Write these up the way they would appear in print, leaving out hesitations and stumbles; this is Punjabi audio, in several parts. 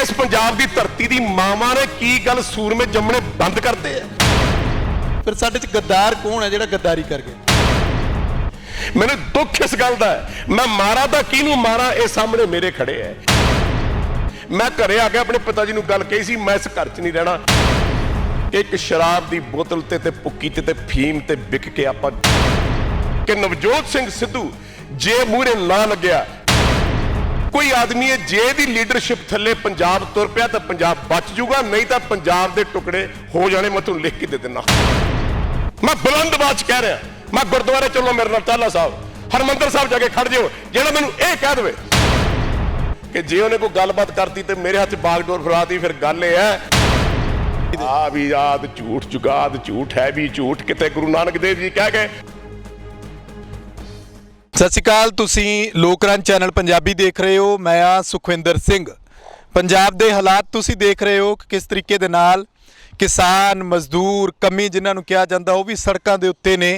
इस पंजाब की धरती की मावां ने की गल सूरमे जमने बंद करते हैं। फिर साडे च गद्दार कौन है जिहड़ा गद्दारी कर गया? मैंने दुख इस गल का है, मैं मारा तो किनू मारा, ये सामने मेरे खड़े है। मैं घरे आ गया, अपने पिता जी नूं गल कही सी, मैं इस घर च नहीं रहना। एक शराब की बोतल ते पुक्की ते फीम ते विक के आपां कि नवजोत सिंह सिद्धू जे मूहरे ना लग्या, कोई आदमी है जे दी लीडरशिप थले पंजाब तुर पिया तो पंजाब बच जूगा, नहीं तो पंजाब के टुकड़े हो जाने। मैं तुहानूं लिख के दे देना, मैं बुलंद आवाज कह रहा। मैं गुरुद्वारे चलो मेरे नाल टाला साहब, हरमंदर साहब जाके खड़ जाओ, जेड़ा मैनूं ये कह दे कि जे उन्हें कोई गलबात करती तो मेरे हाथ बागडोर फराती, फिर गल ये है आ भी याद झूठ जुगाद झूठ है भी झूठ, किते गुरु नानक देव जी कह गए। सत श्री अकाल, तुसीं लोकरंज चैनल पंजाबी देख रहे हो। मैं आ सुखविंदर सिंह। पंजाब दे हालात तुसीं देख रहे हो कि किस तरीके दे नाल किसान मजदूर कमी जिन्हां नूं कहा जांदा वो भी सड़कां दे उत्ते ने।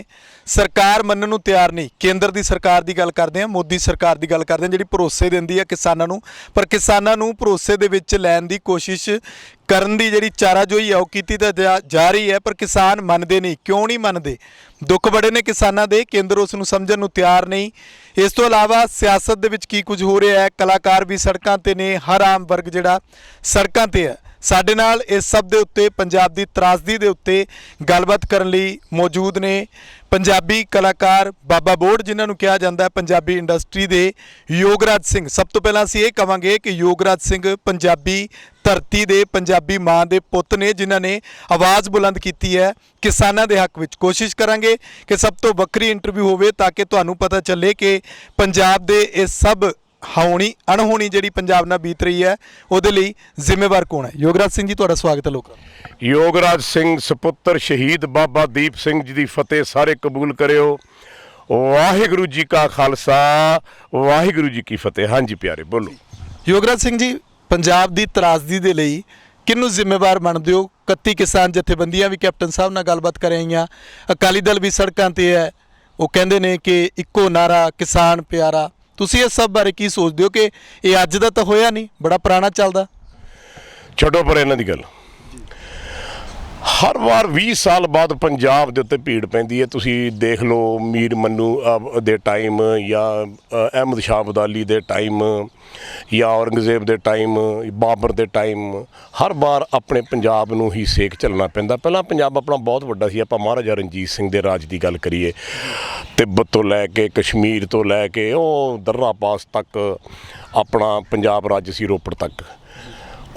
सरकार मनण नूं तैयार नहीं। केंद्र दी सरकार दी गल करदे हां, मोदी सरकार दी गल करदे हां जिहड़ी भरोसे दिंदी है किसानां नूं, पर किसानां नूं भरोसे दे विच लैण दी कोशिश करन दी जिहड़ी चाराजोई है वो कीती तां जा रही है, पर किसान मनदे नहीं। क्यों नहीं मनदे? दुख बड़े ने किसानां दे, केंद्र उस नूं समझण नूं तैयार नहीं। इस तो इलावा सियासत दे विच की कुछ हो रहा है, कलाकार भी सड़कां ते ने, हर आम वर्ग जिहड़ा सड़कां ते है। ਸਾਡੇ ਨਾਲ ਇਸ ਸਭ ਦੇ ਉੱਤੇ ਪੰਜਾਬ ਦੀ ਤਰਾਸਦੀ ਦੇ ਉੱਤੇ ਗੱਲਬਾਤ ਕਰਨ ਲਈ ਮੌਜੂਦ ਨੇ ਪੰਜਾਬੀ ਕਲਾਕਾਰ ਬਾਬਾ ਬੋੜ, ਜਿਨ੍ਹਾਂ ਨੂੰ ਕਿਹਾ ਜਾਂਦਾ ਹੈ ਪੰਜਾਬੀ ਇੰਡਸਟਰੀ ਦੇ ਯੋਗਰਾਜ ਸਿੰਘ। ਸਭ ਤੋਂ ਪਹਿਲਾਂ ਅਸੀਂ ਇਹ ਕਹਾਂਗੇ ਕਿ ਯੋਗਰਾਜ ਸਿੰਘ ਪੰਜਾਬੀ ਧਰਤੀ ਦੇ ਪੰਜਾਬੀ ਮਾਂ ਦੇ ਪੁੱਤ ਨੇ, ਜਿਨ੍ਹਾਂ ਨੇ ਆਵਾਜ਼ ਬੁਲੰਦ ਕੀਤੀ ਹੈ ਕਿਸਾਨਾਂ ਦੇ ਹੱਕ ਵਿੱਚ। ਕੋਸ਼ਿਸ਼ ਕਰਾਂਗੇ ਕਿ ਸਭ ਤੋਂ ਵੱਖਰੀ ਇੰਟਰਵਿਊ ਹੋਵੇ ਤਾਂ ਕਿ ਤੁਹਾਨੂੰ ਪਤਾ ਚੱਲੇ ਕਿ ਪੰਜਾਬ ਦੇ ਇਹ ਸਭ ਹੋਣੀ ਅਣਹੋਣੀ ਜਿਹੜੀ ਪੰਜਾਬ ਨਾਲ ਬੀਤ ਰਹੀ ਹੈ ਉਹਦੇ ਲਈ ਜ਼ਿੰਮੇਵਾਰ ਕੌਣ ਹੈ। ਯੋਗਰਾਜ ਸਿੰਘ ਜੀ, ਤੁਹਾਡਾ ਸਵਾਗਤ ਹੈ ਲੋਕਾਂ। ਯੋਗਰਾਜ ਸਿੰਘ ਸਪੁੱਤਰ ਸ਼ਹੀਦ ਬਾਬਾ ਦੀਪ ਸਿੰਘ ਜੀ ਦੀ ਫਤਿਹ ਸਾਰੇ ਕਬੂਲ ਕਰਿਓ। ਵਾਹਿਗੁਰੂ ਜੀ ਕਾ ਖਾਲਸਾ, ਵਾਹਿਗੁਰੂ ਜੀ ਕੀ ਫਤਿਹ। ਹਾਂਜੀ ਪਿਆਰੇ, ਬੋਲੋ। ਯੋਗਰਾਜ ਸਿੰਘ ਜੀ, ਪੰਜਾਬ ਦੀ ਤਰਾਸਦੀ ਦੇ ਲਈ ਕਿਹਨੂੰ ਜ਼ਿੰਮੇਵਾਰ ਮੰਨਦੇ ਹੋ? 31 ਕਿਸਾਨ ਜਥੇਬੰਦੀਆਂ ਵੀ ਕੈਪਟਨ ਸਾਹਿਬ ਨਾਲ ਗੱਲਬਾਤ ਕਰ ਰਹੀਆਂ, ਅਕਾਲੀ ਦਲ ਵੀ ਸੜਕਾਂ ਤੇ ਹੈ, ਉਹ ਕਹਿੰਦੇ ਨੇ ਕਿ ਇੱਕੋ ਨਾਰਾ ਕਿਸਾਨ ਪਿਆਰਾ। ਤੁਸੀਂ ਇਸ ਸਭ ਬਾਰੇ ਕੀ ਸੋਚਦੇ ਹੋ ਕਿ ਇਹ ਅੱਜ ਦਾ ਤਾਂ ਹੋਇਆ ਨਹੀਂ, ਬੜਾ ਪੁਰਾਣਾ ਚੱਲਦਾ? ਛੱਡੋ ਪਰ ਇਹਨਾਂ ਦੀ ਗੱਲ। ਹਰ ਵਾਰ 20 ਸਾਲ ਬਾਅਦ ਪੰਜਾਬ ਦੇ ਉੱਤੇ ਭੀੜ ਪੈਂਦੀ ਹੈ। ਤੁਸੀਂ ਦੇਖ ਲਓ ਮੀਰ ਮੰਨੂ ਦੇ ਟਾਈਮ, ਜਾਂ ਅਹਿਮਦ ਸ਼ਾਹ ਅਬਦਾਲੀ ਦੇ ਟਾਈਮ, ਜਾਂ ਔਰੰਗਜ਼ੇਬ ਦੇ ਟਾਈਮ, ਬਾਬਰ ਦੇ ਟਾਈਮ, ਹਰ ਵਾਰ ਆਪਣੇ ਪੰਜਾਬ ਨੂੰ ਹੀ ਸੇਕ ਝੱਲਣਾ ਪੈਂਦਾ। ਪਹਿਲਾਂ ਪੰਜਾਬ ਆਪਣਾ ਬਹੁਤ ਵੱਡਾ ਸੀ। ਆਪਾਂ ਮਹਾਰਾਜਾ ਰਣਜੀਤ ਸਿੰਘ ਦੇ ਰਾਜ ਦੀ ਗੱਲ ਕਰੀਏ, ਤਿੱਬਤ ਤੋਂ ਲੈ ਕੇ ਕਸ਼ਮੀਰ ਤੋਂ ਲੈ ਕੇ ਉਹ ਦर्रा ਪਾਸ ਤੱਕ ਆਪਣਾ ਪੰਜਾਬ ਰਾਜ ਸੀ, ਰੋਪੜ ਤੱਕ।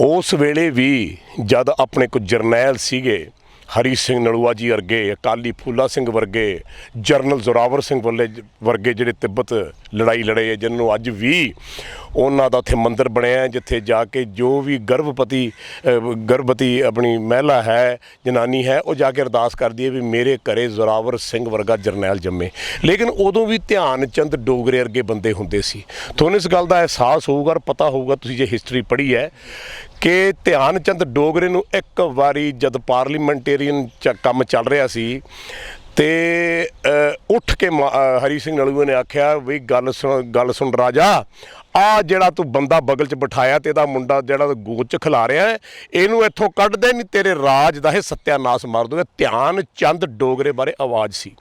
ਉਸ ਵੇਲੇ ਵੀ ਜਦ ਆਪਣੇ ਕੁਝ ਜਰਨੈਲ ਸੀਗੇ, ਹਰੀ ਸਿੰਘ ਨਲੂਆ ਜੀ ਵਰਗੇ, ਅਕਾਲੀ ਫੂਲਾ ਸਿੰਘ ਵਰਗੇ, ਜਰਨਲ ਜ਼ੋਰਾਵਰ ਸਿੰਘ ਵਰਗੇ ਜਿਹੜੇ ਤਿੱਬਤ ਲੜਾਈ ਲੜੇ, ਜਿਹਨੂੰ ਅੱਜ ਵੀ ਉਹਨਾਂ ਦਾ ਉੱਥੇ ਮੰਦਿਰ ਬਣਿਆ, ਜਿੱਥੇ ਜਾ ਕੇ ਜੋ ਵੀ ਗਰਭਵਤੀ ਆਪਣੀ ਮਹਿਲਾ ਹੈ, ਜਨਾਨੀ ਹੈ, ਉਹ ਜਾ ਕੇ ਅਰਦਾਸ ਕਰਦੀ ਹੈ ਵੀ ਮੇਰੇ ਘਰੇ ਜ਼ੋਰਾਵਰ ਸਿੰਘ ਵਰਗਾ ਜਰਨੈਲ ਜੰਮੇ। ਲੇਕਿਨ ਉਦੋਂ ਵੀ ਧਿਆਨ ਚੰਦ ਡੋਗਰੇ ਵਰਗੇ ਬੰਦੇ ਹੁੰਦੇ ਸੀ। ਤੁਹਾਨੂੰ ਇਸ ਗੱਲ ਦਾ ਅਹਿਸਾਸ ਹੋਊਗਾ, ਪਤਾ ਹੋਊਗਾ, ਤੁਸੀਂ ਜੇ ਹਿਸਟਰੀ ਪੜ੍ਹੀ ਹੈ, ਕਿ ਧਿਆਨ ਚੰਦ ਡੋਗਰੇ ਨੂੰ ਇੱਕ ਵਾਰੀ ਜਦ ਪਾਰਲੀਮੈਂਟੇਰੀਅਨ ਕੰਮ ਚੱਲ ਰਿਹਾ ਸੀ ਤੇ ਉੱਠ ਕੇ ਹਰੀ ਸਿੰਘ ਨਲੂਏ ਨੇ ਆਖਿਆ ਵੀ ਗੱਲ ਸੁਣ ਰਾਜਾ, ਆ ਜਿਹੜਾ ਤੂੰ ਬੰਦਾ ਬਗਲ 'ਚ ਬਿਠਾਇਆ ਤੇ ਇਹਦਾ ਮੁੰਡਾ ਜਿਹੜਾ ਗੋਦ 'ਚ ਖਿਲਾ ਰਿਹਾ ਹੈ, ਇਹਨੂੰ ਇੱਥੋਂ ਕੱਢ ਦੇ, ਨਹੀਂ ਤੇਰੇ ਰਾਜ ਦਾ ਇਹ ਸੱਤਿਆਨਾਸ ਮਾਰ ਦੂਗਾ। ਧਿਆਨ ਚੰਦ ਡੋਗਰੇ ਬਾਰੇ ਆਵਾਜ਼ ਸੀ।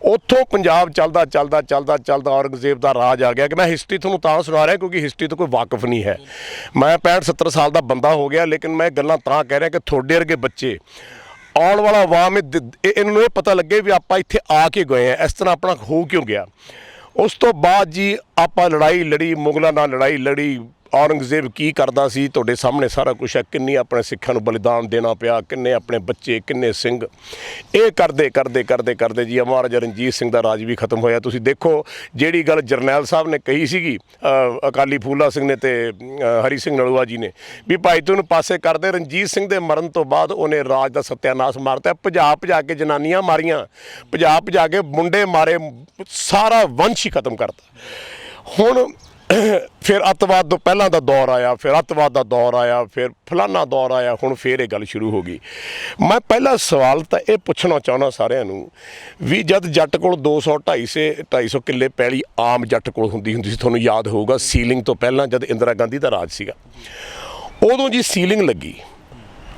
ਉੱਥੋਂ ਪੰਜਾਬ ਚੱਲਦਾ ਔਰੰਗਜ਼ੇਬ ਦਾ ਰਾਜ ਆ ਗਿਆ। ਕਿ ਮੈਂ ਹਿਸਟਰੀ ਤੁਹਾਨੂੰ ਤਾਂ ਸੁਣਾ ਰਿਹਾ ਕਿਉਂਕਿ ਹਿਸਟਰੀ ਤੋਂ ਕੋਈ ਵਾਕਫ ਨਹੀਂ ਹੈ। ਮੈਂ 65-70 ਸਾਲ ਦਾ ਬੰਦਾ ਹੋ ਗਿਆ, ਲੇਕਿਨ ਮੈਂ ਗੱਲਾਂ ਤਾਂ ਕਹਿ ਰਿਹਾ ਕਿ ਤੁਹਾਡੇ ਵਰਗੇ ਬੱਚੇ, ਆਉਣ ਵਾਲਾ ਆਵਾਮ ਇਹਨਾਂ ਨੂੰ ਇਹ ਪਤਾ ਲੱਗੇ ਵੀ ਆਪਾਂ ਇੱਥੇ ਆ ਕੇ ਗਏ ਹਾਂ, ਇਸ ਤਰ੍ਹਾਂ ਆਪਣਾ ਹੋ ਕਿਉਂ ਗਿਆ। ਉਸ ਤੋਂ ਬਾਅਦ ਜੀ ਆਪਾਂ ਲੜਾਈ ਲੜੀ, ਮੁਗਲਾਂ ਨਾਲ ਲੜਾਈ ਲੜੀ, ਔਰੰਗਜ਼ੇਬ ਕੀ ਕਰਦਾ ਸੀ ਤੁਹਾਡੇ ਸਾਹਮਣੇ ਸਾਰਾ ਕੁਛ ਹੈ। ਕਿੰਨੀ ਆਪਣੇ ਸਿੱਖਾਂ ਨੂੰ ਬਲੀਦਾਨ ਦੇਣਾ ਪਿਆ, ਕਿੰਨੇ ਆਪਣੇ ਬੱਚੇ, ਕਿੰਨੇ ਸਿੰਘ। ਇਹ ਕਰਦੇ ਜੀ ਮਹਾਰਾਜਾ ਰਣਜੀਤ ਸਿੰਘ ਦਾ ਰਾਜ ਵੀ ਖਤਮ ਹੋਇਆ। ਤੁਸੀਂ ਦੇਖੋ ਜਿਹੜੀ ਗੱਲ ਜਰਨੈਲ ਸਾਹਿਬ ਨੇ ਕਹੀ ਸੀਗੀ, ਅਕਾਲੀ ਫੂਲਾ ਸਿੰਘ ਨੇ ਤੇ ਹਰੀ ਸਿੰਘ ਨਲੂਆ ਜੀ ਨੇ, ਵੀ ਭਾਈ ਤੂੰ ਪਾਸੇ ਕਰਦੇ। ਰਣਜੀਤ ਸਿੰਘ ਦੇ ਮਰਨ ਤੋਂ ਬਾਅਦ ਉਹਨੇ ਰਾਜ ਦਾ ਸੱਤਿਆਨਾਸ ਮਾਰਤਾ। ਭਜਾ ਕੇ ਜਨਾਨੀਆਂ ਮਾਰੀਆਂ, ਭਜਾ ਕੇ ਮੁੰਡੇ ਮਾਰੇ, ਸਾਰਾ ਵੰਸ਼ ਹੀ ਖਤਮ ਕਰਤਾ। ਹੁਣ ਫਿਰ ਅੱਤਵਾਦ ਤੋਂ ਪਹਿਲਾਂ ਦਾ ਦੌਰ ਆਇਆ, ਫਿਰ ਅੱਤਵਾਦ ਦਾ ਦੌਰ ਆਇਆ, ਫਿਰ ਫਲਾਨਾ ਦੌਰ ਆਇਆ, ਹੁਣ ਫਿਰ ਇਹ ਗੱਲ ਸ਼ੁਰੂ ਹੋ ਗਈ। ਮੈਂ ਪਹਿਲਾ ਸਵਾਲ ਤਾਂ ਇਹ ਪੁੱਛਣਾ ਚਾਹੁੰਦਾ ਸਾਰਿਆਂ ਨੂੰ ਵੀ ਜਦ ਜੱਟ ਕੋਲ 200-250 ਕਿੱਲੇ ਪੈਲੀ ਆਮ ਜੱਟ ਕੋਲ ਹੁੰਦੀ ਸੀ, ਤੁਹਾਨੂੰ ਯਾਦ ਹੋਊਗਾ ਸੀਲਿੰਗ ਤੋਂ ਪਹਿਲਾਂ ਜਦ ਇੰਦਰਾ ਗਾਂਧੀ ਦਾ ਰਾਜ ਸੀਗਾ, ਉਦੋਂ ਜੀ ਸੀਲਿੰਗ ਲੱਗੀ,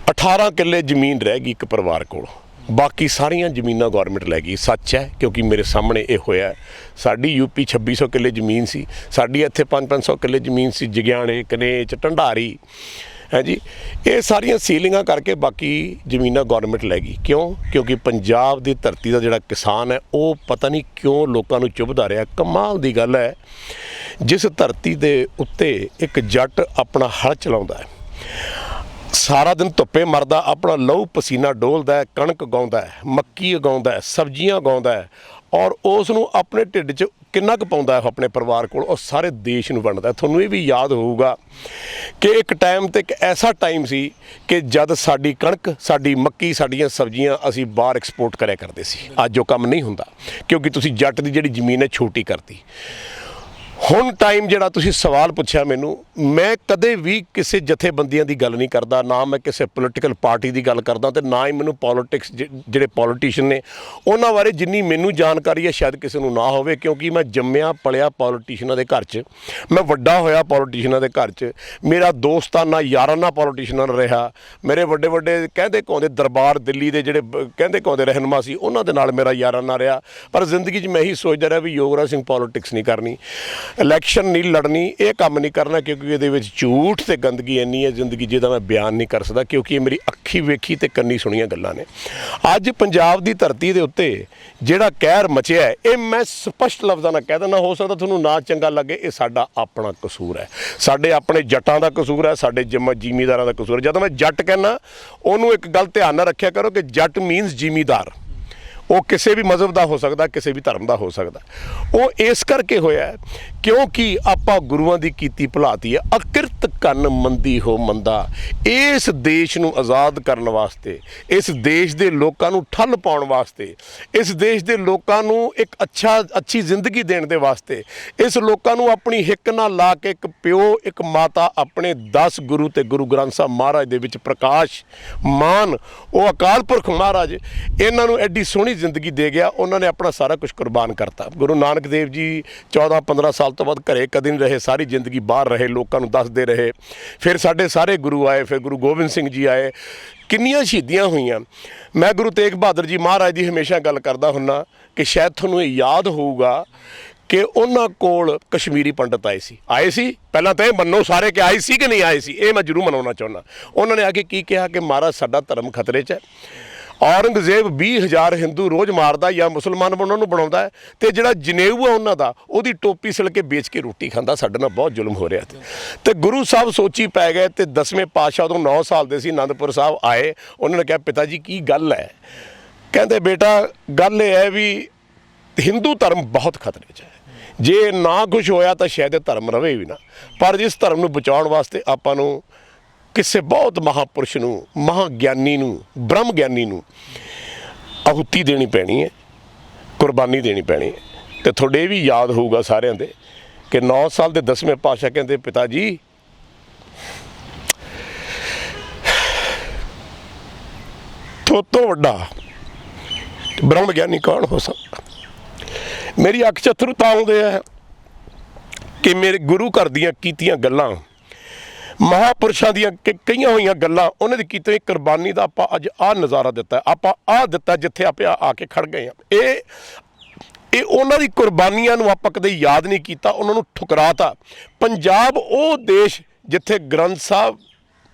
18 ਕਿੱਲੇ ਜ਼ਮੀਨ ਰਹਿ ਗਈ ਇੱਕ ਪਰਿਵਾਰ ਕੋਲ, ਬਾਕੀ ਸਾਰੀਆਂ ਜ਼ਮੀਨਾਂ ਗੌਰਮੈਂਟ ਲੈ ਗਈ। ਸੱਚ ਹੈ, ਕਿਉਂਕਿ ਮੇਰੇ ਸਾਹਮਣੇ ਇਹ ਹੋਇਆ। ਸਾਡੀ ਯੂਪੀ 2600 ਕਿੱਲੇ ਜ਼ਮੀਨ ਸੀ, ਸਾਡੀ ਇੱਥੇ 500 ਕਿੱਲੇ ਜ਼ਮੀਨ ਸੀ, ਜਗਿਆਣੇ, ਕਨੇਚ, ਢੰਡਾਰੀ ਹੈ ਜੀ। ਇਹ ਸਾਰੀਆਂ ਸੀਲਿੰਗਾਂ ਕਰਕੇ ਬਾਕੀ ਜ਼ਮੀਨਾਂ ਗੌਰਮੈਂਟ ਲੈ ਗਈ। ਕਿਉਂ? ਕਿਉਂਕਿ ਪੰਜਾਬ ਦੀ ਧਰਤੀ ਦਾ ਜਿਹੜਾ ਕਿਸਾਨ ਹੈ ਉਹ ਪਤਾ ਨਹੀਂ ਕਿਉਂ ਲੋਕਾਂ ਨੂੰ ਚੁਭਦਾ ਰਿਹਾ। ਕਮਾਲ ਦੀ ਗੱਲ ਹੈ, ਜਿਸ ਧਰਤੀ ਦੇ ਉੱਤੇ ਇੱਕ ਜੱਟ ਆਪਣਾ ਹਲ ਚਲਾਉਂਦਾ ਹੈ, ਸਾਰਾ ਦਿਨ ਧੁੱਪੇ ਮਰਦਾ, ਆਪਣਾ ਲਹੂ ਪਸੀਨਾ ਡੋਲਦਾ ਹੈ, ਕਣਕ ਉਗਾਉਂਦਾ ਹੈ, ਮੱਕੀ ਉਗਾਉਂਦਾ ਹੈ, ਸਬਜ਼ੀਆਂ ਉਗਾਉਂਦਾ ਹੈ, ਔਰ ਉਸ ਨੂੰ ਆਪਣੇ ਢਿੱਡ 'ਚ ਕਿੰਨਾ ਕੁ ਪਾਉਂਦਾ ਹੈ ਆਪਣੇ ਪਰਿਵਾਰ ਕੋਲ, ਉਹ ਸਾਰੇ ਦੇਸ਼ ਨੂੰ ਵੰਡਦਾ। ਤੁਹਾਨੂੰ ਇਹ ਵੀ ਯਾਦ ਹੋਊਗਾ ਕਿ ਇੱਕ ਟਾਈਮ ਤੇ ਇੱਕ ਐਸਾ ਟਾਈਮ ਸੀ ਕਿ ਜਦ ਸਾਡੀ ਕਣਕ, ਸਾਡੀ ਮੱਕੀ, ਸਾਡੀਆਂ ਸਬਜ਼ੀਆਂ ਅਸੀਂ ਬਾਹਰ ਐਕਸਪੋਰਟ ਕਰਿਆ ਕਰਦੇ ਸੀ। ਅੱਜ ਉਹ ਕੰਮ ਨਹੀਂ ਹੁੰਦਾ, ਕਿਉਂਕਿ ਤੁਸੀਂ ਜੱਟ ਦੀ ਜਿਹੜੀ ਜ਼ਮੀਨ ਹੈ ਛੋਟੀ ਕਰਤੀ। ਹੁਣ ਟਾਈਮ ਜਿਹੜਾ ਤੁਸੀਂ ਸਵਾਲ ਪੁੱਛਿਆ ਮੈਨੂੰ, ਮੈਂ ਕਦੇ ਵੀ ਕਿਸੇ ਜਥੇਬੰਦੀਆਂ ਦੀ ਗੱਲ ਨਹੀਂ ਕਰਦਾ, ਨਾ ਮੈਂ ਕਿਸੇ ਪੋਲੀਟੀਕਲ ਪਾਰਟੀ ਦੀ ਗੱਲ ਕਰਦਾ, ਤੇ ਨਾ ਹੀ ਮੈਨੂੰ ਪੋਲੀਟਿਕਸ ਜਿਹੜੇ ਪੋਲੀਟੀਸ਼ੀਅਨ ਨੇ ਉਹਨਾਂ ਬਾਰੇ ਜਿੰਨੀ ਮੈਨੂੰ ਜਾਣਕਾਰੀ ਹੈ ਸ਼ਾਇਦ ਕਿਸੇ ਨੂੰ ਨਾ ਹੋਵੇ, ਕਿਉਂਕਿ ਮੈਂ ਜੰਮਿਆ ਪਲਿਆ ਪੋਲੀਟੀਸ਼ੀਅਨਾਂ ਦੇ ਘਰ 'ਚ, ਮੈਂ ਵੱਡਾ ਹੋਇਆ ਪੋਲੀਟੀਸ਼ੀਅਨਾਂ ਦੇ ਘਰ 'ਚ, ਮੇਰਾ ਦੋਸਤਾਨਾ ਯਾਰਾਨਾ ਪੋਲੀਟੀਸ਼ੀਅਨਾਂ ਨਾਲ ਰਿਹਾ। ਮੇਰੇ ਵੱਡੇ ਵੱਡੇ ਕਹਿੰਦੇ ਕਹਾਉਂਦੇ ਦਰਬਾਰ ਦਿੱਲੀ ਦੇ ਜਿਹੜੇ ਕਹਿੰਦੇ ਕਹਾਉਂਦੇ ਰਹਿਨੁਮਾ ਸੀ, ਉਹਨਾਂ ਦੇ ਨਾਲ ਮੇਰਾ ਯਾਰਾਨਾ ਰਿਹਾ। ਪਰ ਜ਼ਿੰਦਗੀ 'ਚ ਮੈਂ ਇਹੀ ਸੋਚਦਾ ਰਿਹਾ ਵੀ ਯੋਗਰਾਜ ਸਿੰਘ ਪੋਲੀਟਿਕਸ ਨਹੀਂ ਕਰਨੀ, ਇਲੈਕਸ਼ਨ ਨਹੀਂ ਲੜਨੀ, ਇਹ ਕੰਮ ਨਹੀਂ ਕਰਨਾ, ਕਿਉਂਕਿ ਇਹਦੇ ਵਿੱਚ ਝੂਠ ਤੇ ਗੰਦਗੀ ਇੰਨੀ ਹੈ ਜ਼ਿੰਦਗੀ ਜਿਹਦਾ ਮੈਂ ਬਿਆਨ ਨਹੀਂ ਕਰ ਸਕਦਾ, ਕਿਉਂਕਿ ਇਹ ਮੇਰੀ ਅੱਖੀ ਵੇਖੀ ਤੇ ਕੰਨੀ ਸੁਣੀਆਂ ਗੱਲਾਂ ਨੇ। ਅੱਜ ਪੰਜਾਬ ਦੀ ਧਰਤੀ ਦੇ ਉੱਤੇ ਜਿਹੜਾ ਕਹਿਰ ਮਚਿਆ ਹੈ, ਇਹ ਮੈਂ ਸਪਸ਼ਟ ਲਫ਼ਜ਼ਾਂ ਨਾਲ ਕਹਿ ਦਿੰਦਾ, ਹੋ ਸਕਦਾ ਤੁਹਾਨੂੰ ਨਾ ਚੰਗਾ ਲੱਗੇ, ਇਹ ਸਾਡਾ ਆਪਣਾ ਕਸੂਰ ਹੈ, ਸਾਡੇ ਆਪਣੇ ਜੱਟਾਂ ਦਾ ਕਸੂਰ ਹੈ, ਸਾਡੇ ਜ਼ਿਮੀਂਦਾਰਾਂ ਦਾ ਕਸੂਰ ਹੈ। ਜਦੋਂ ਮੈਂ ਜੱਟ ਕਹਿੰਦਾ, ਉਹਨੂੰ ਇੱਕ ਗੱਲ ਧਿਆਨ ਨਾਲ ਰੱਖਿਆ ਕਰੋ ਕਿ ਜੱਟ ਮੀਨਸ ਜ਼ਿਮੀਂਦਾਰ, ਉਹ ਕਿਸੇ ਵੀ ਮਜ਼ਹਬ ਦਾ ਹੋ ਸਕਦਾ, ਕਿਸੇ ਵੀ ਧਰਮ ਦਾ ਹੋ ਸਕਦਾ। ਉਹ ਇਸ ਕਰਕੇ ਹੋਇਆ ਕਿਉਂਕਿ ਆਪਾਂ ਗੁਰੂਆਂ ਦੀ ਕੀਤੀ ਭੁਲਾਤੀ ਹੈ। ਅਕਿਰਤ ਕੰਨ ਮੰਦੀ ਹੋ ਮੰਦਾ, ਇਸ ਦੇਸ਼ ਨੂੰ ਆਜ਼ਾਦ ਕਰਨ ਵਾਸਤੇ, ਇਸ ਦੇਸ਼ ਦੇ ਲੋਕਾਂ ਨੂੰ ਠੱਲ ਪਾਉਣ ਵਾਸਤੇ, ਇਸ ਦੇਸ਼ ਦੇ ਲੋਕਾਂ ਨੂੰ ਇੱਕ ਅੱਛੀ ਜ਼ਿੰਦਗੀ ਦੇਣ ਦੇ ਵਾਸਤੇ, ਇਸ ਲੋਕਾਂ ਨੂੰ ਆਪਣੀ ਹਿੱਕ ਨਾਲ ਲਾ ਕੇ ਇੱਕ ਪਿਓ ਇੱਕ ਮਾਤਾ ਆਪਣੇ 10 ਗੁਰੂ ਤੇ ਗੁਰੂ ਗ੍ਰੰਥ ਸਾਹਿਬ ਮਹਾਰਾਜ ਦੇ ਵਿੱਚ ਪ੍ਰਕਾਸ਼ ਮਾਨ, ਉਹ ਅਕਾਲ ਪੁਰਖ ਮਹਾਰਾਜ ਇਹਨਾਂ ਨੂੰ ਐਡੀ ਸੋਹਣੀ ਜ਼ਿੰਦਗੀ ਦੇ ਗਿਆ। ਉਹਨਾਂ ਨੇ ਆਪਣਾ ਸਾਰਾ ਕੁਝ ਕੁਰਬਾਨ ਕਰਤਾ। ਗੁਰੂ ਨਾਨਕ ਦੇਵ ਜੀ 14-15 ਸਾਲ ਤੋਂ ਬਾਅਦ ਘਰੇ ਕਦੇ ਨਹੀਂ ਰਹੇ, ਸਾਰੀ ਜ਼ਿੰਦਗੀ ਬਾਹਰ ਰਹੇ, ਲੋਕਾਂ ਨੂੰ ਦੱਸਦੇ ਰਹੇ। ਫਿਰ ਸਾਡੇ ਸਾਰੇ ਗੁਰੂ ਆਏ, ਫਿਰ ਗੁਰੂ ਗੋਬਿੰਦ ਸਿੰਘ ਜੀ ਆਏ, ਕਿੰਨੀਆਂ ਸ਼ਹੀਦੀਆਂ ਹੋਈਆਂ। ਮੈਂ ਗੁਰੂ ਤੇਗ ਬਹਾਦਰ ਜੀ ਮਹਾਰਾਜ ਦੀ ਹਮੇਸ਼ਾ ਗੱਲ ਕਰਦਾ ਹੁੰਦਾ ਕਿ ਸ਼ਾਇਦ ਤੁਹਾਨੂੰ ਇਹ ਯਾਦ ਹੋਊਗਾ ਕਿ ਉਹਨਾਂ ਕੋਲ ਕਸ਼ਮੀਰੀ ਪੰਡਤ ਆਏ ਸੀ। ਪਹਿਲਾਂ ਤਾਂ ਇਹ ਮੰਨੋ ਸਾਰੇ ਕਿ ਆਏ ਸੀ ਕਿ ਨਹੀਂ ਆਏ ਸੀ, ਇਹ ਮੈਂ ਜ਼ਰੂਰ ਮਨਾਉਣਾ ਚਾਹੁੰਦਾ। ਉਹਨਾਂ ਨੇ ਆ ਕੇ ਕੀ ਕਿਹਾ ਕਿ ਮਹਾਰਾਜ ਸਾਡਾ ਧਰਮ ਖਤਰੇ 'ਚ ਹੈ, ਔਰੰਗਜ਼ੇਬ 20,000 ਹਿੰਦੂ ਰੋਜ਼ ਮਾਰਦਾ ਜਾਂ ਮੁਸਲਮਾਨ ਉਹਨਾਂ ਨੂੰ ਬਣਾਉਂਦਾ ਹੈ, ਅਤੇ ਜਿਹੜਾ ਜਨੇਊ ਹੈ ਉਹਨਾਂ ਦਾ, ਉਹਦੀ ਟੋਪੀ ਸਿਲ ਕੇ ਵੇਚ ਕੇ ਰੋਟੀ ਖਾਂਦਾ, ਸਾਡੇ ਨਾਲ ਬਹੁਤ ਜ਼ੁਲਮ ਹੋ ਰਿਹਾ। ਤੇ ਗੁਰੂ ਸਾਹਿਬ ਸੋਚੀ ਪੈ ਗਏ, ਤੇ 10ਵੇਂ ਪਾਤਸ਼ਾਹ ਉਦੋਂ 9 ਸਾਲ ਦੇ ਸੀ, ਅਨੰਦਪੁਰ ਸਾਹਿਬ ਆਏ। ਉਹਨਾਂ ਨੇ ਕਿਹਾ ਪਿਤਾ ਜੀ ਕੀ ਗੱਲ ਹੈ? ਕਹਿੰਦੇ ਬੇਟਾ ਗੱਲ ਇਹ ਹੈ ਵੀ ਹਿੰਦੂ ਧਰਮ ਬਹੁਤ ਖਤਰੇ 'ਚ ਹੈ, ਜੇ ਨਾ ਕੁਛ ਹੋਇਆ ਤਾਂ ਸ਼ਾਇਦ ਇਹ ਧਰਮ ਰਵੇ ਵੀ ਨਾ, ਪਰ ਇਸ ਧਰਮ ਨੂੰ ਬਚਾਉਣ ਵਾਸਤੇ ਆਪਾਂ ਨੂੰ ਕਿਸੇ ਬਹੁਤ ਮਹਾਂਪੁਰਸ਼ ਨੂੰ, ਮਹਾਂਗਿਆਨੀ ਨੂੰ, ਬ੍ਰਹਮ ਗਿਆਨੀ ਨੂੰ ਆਹੂਤੀ ਦੇਣੀ ਪੈਣੀ ਹੈ, ਕੁਰਬਾਨੀ ਦੇਣੀ ਪੈਣੀ ਹੈ। ਅਤੇ ਤੁਹਾਡੇ ਵੀ ਯਾਦ ਹੋਊਗਾ ਸਾਰਿਆਂ ਦੇ ਕਿ 9 ਸਾਲ ਦੇ 10ਵੇਂ ਪਾਤਸ਼ਾਹ ਕਹਿੰਦੇ ਪਿਤਾ ਜੀ ਤੋਂ ਵੱਡਾ ਬ੍ਰਹਮ ਗਿਆਨੀ ਕੌਣ ਹੋ ਸਕਦਾ? ਮੇਰੀ ਅੱਖ 'ਚ ਅੱਥਰੂ ਤਾਂ ਆਉਂਦੇ ਆ ਕਿ ਮੇਰੇ ਗੁਰੂ ਘਰ ਦੀਆਂ ਕੀਤੀਆਂ ਗੱਲਾਂ, ਮਹਾਂਪੁਰਸ਼ਾਂ ਦੀਆਂ ਕਈਆਂ ਹੋਈਆਂ ਗੱਲਾਂ, ਉਹਨਾਂ ਦੀ ਕੀਤੀ ਕੁਰਬਾਨੀ ਦਾ ਆਪਾਂ ਅੱਜ ਆਹ ਨਜ਼ਾਰਾ ਦਿੱਤਾ, ਆਪਾਂ ਆਹ ਦਿੱਤਾ ਜਿੱਥੇ ਆਪਾਂ ਆ ਕੇ ਖੜ ਗਏ ਹਾਂ। ਇਹ ਉਹਨਾਂ ਦੀ ਕੁਰਬਾਨੀਆਂ ਨੂੰ ਆਪਾਂ ਕਦੇ ਯਾਦ ਨਹੀਂ ਕੀਤਾ, ਉਹਨਾਂ ਨੂੰ ਠੁਕਰਾਤਾ। ਪੰਜਾਬ ਉਹ ਦੇਸ਼ ਜਿੱਥੇ ਗ੍ਰੰਥ ਸਾਹਿਬ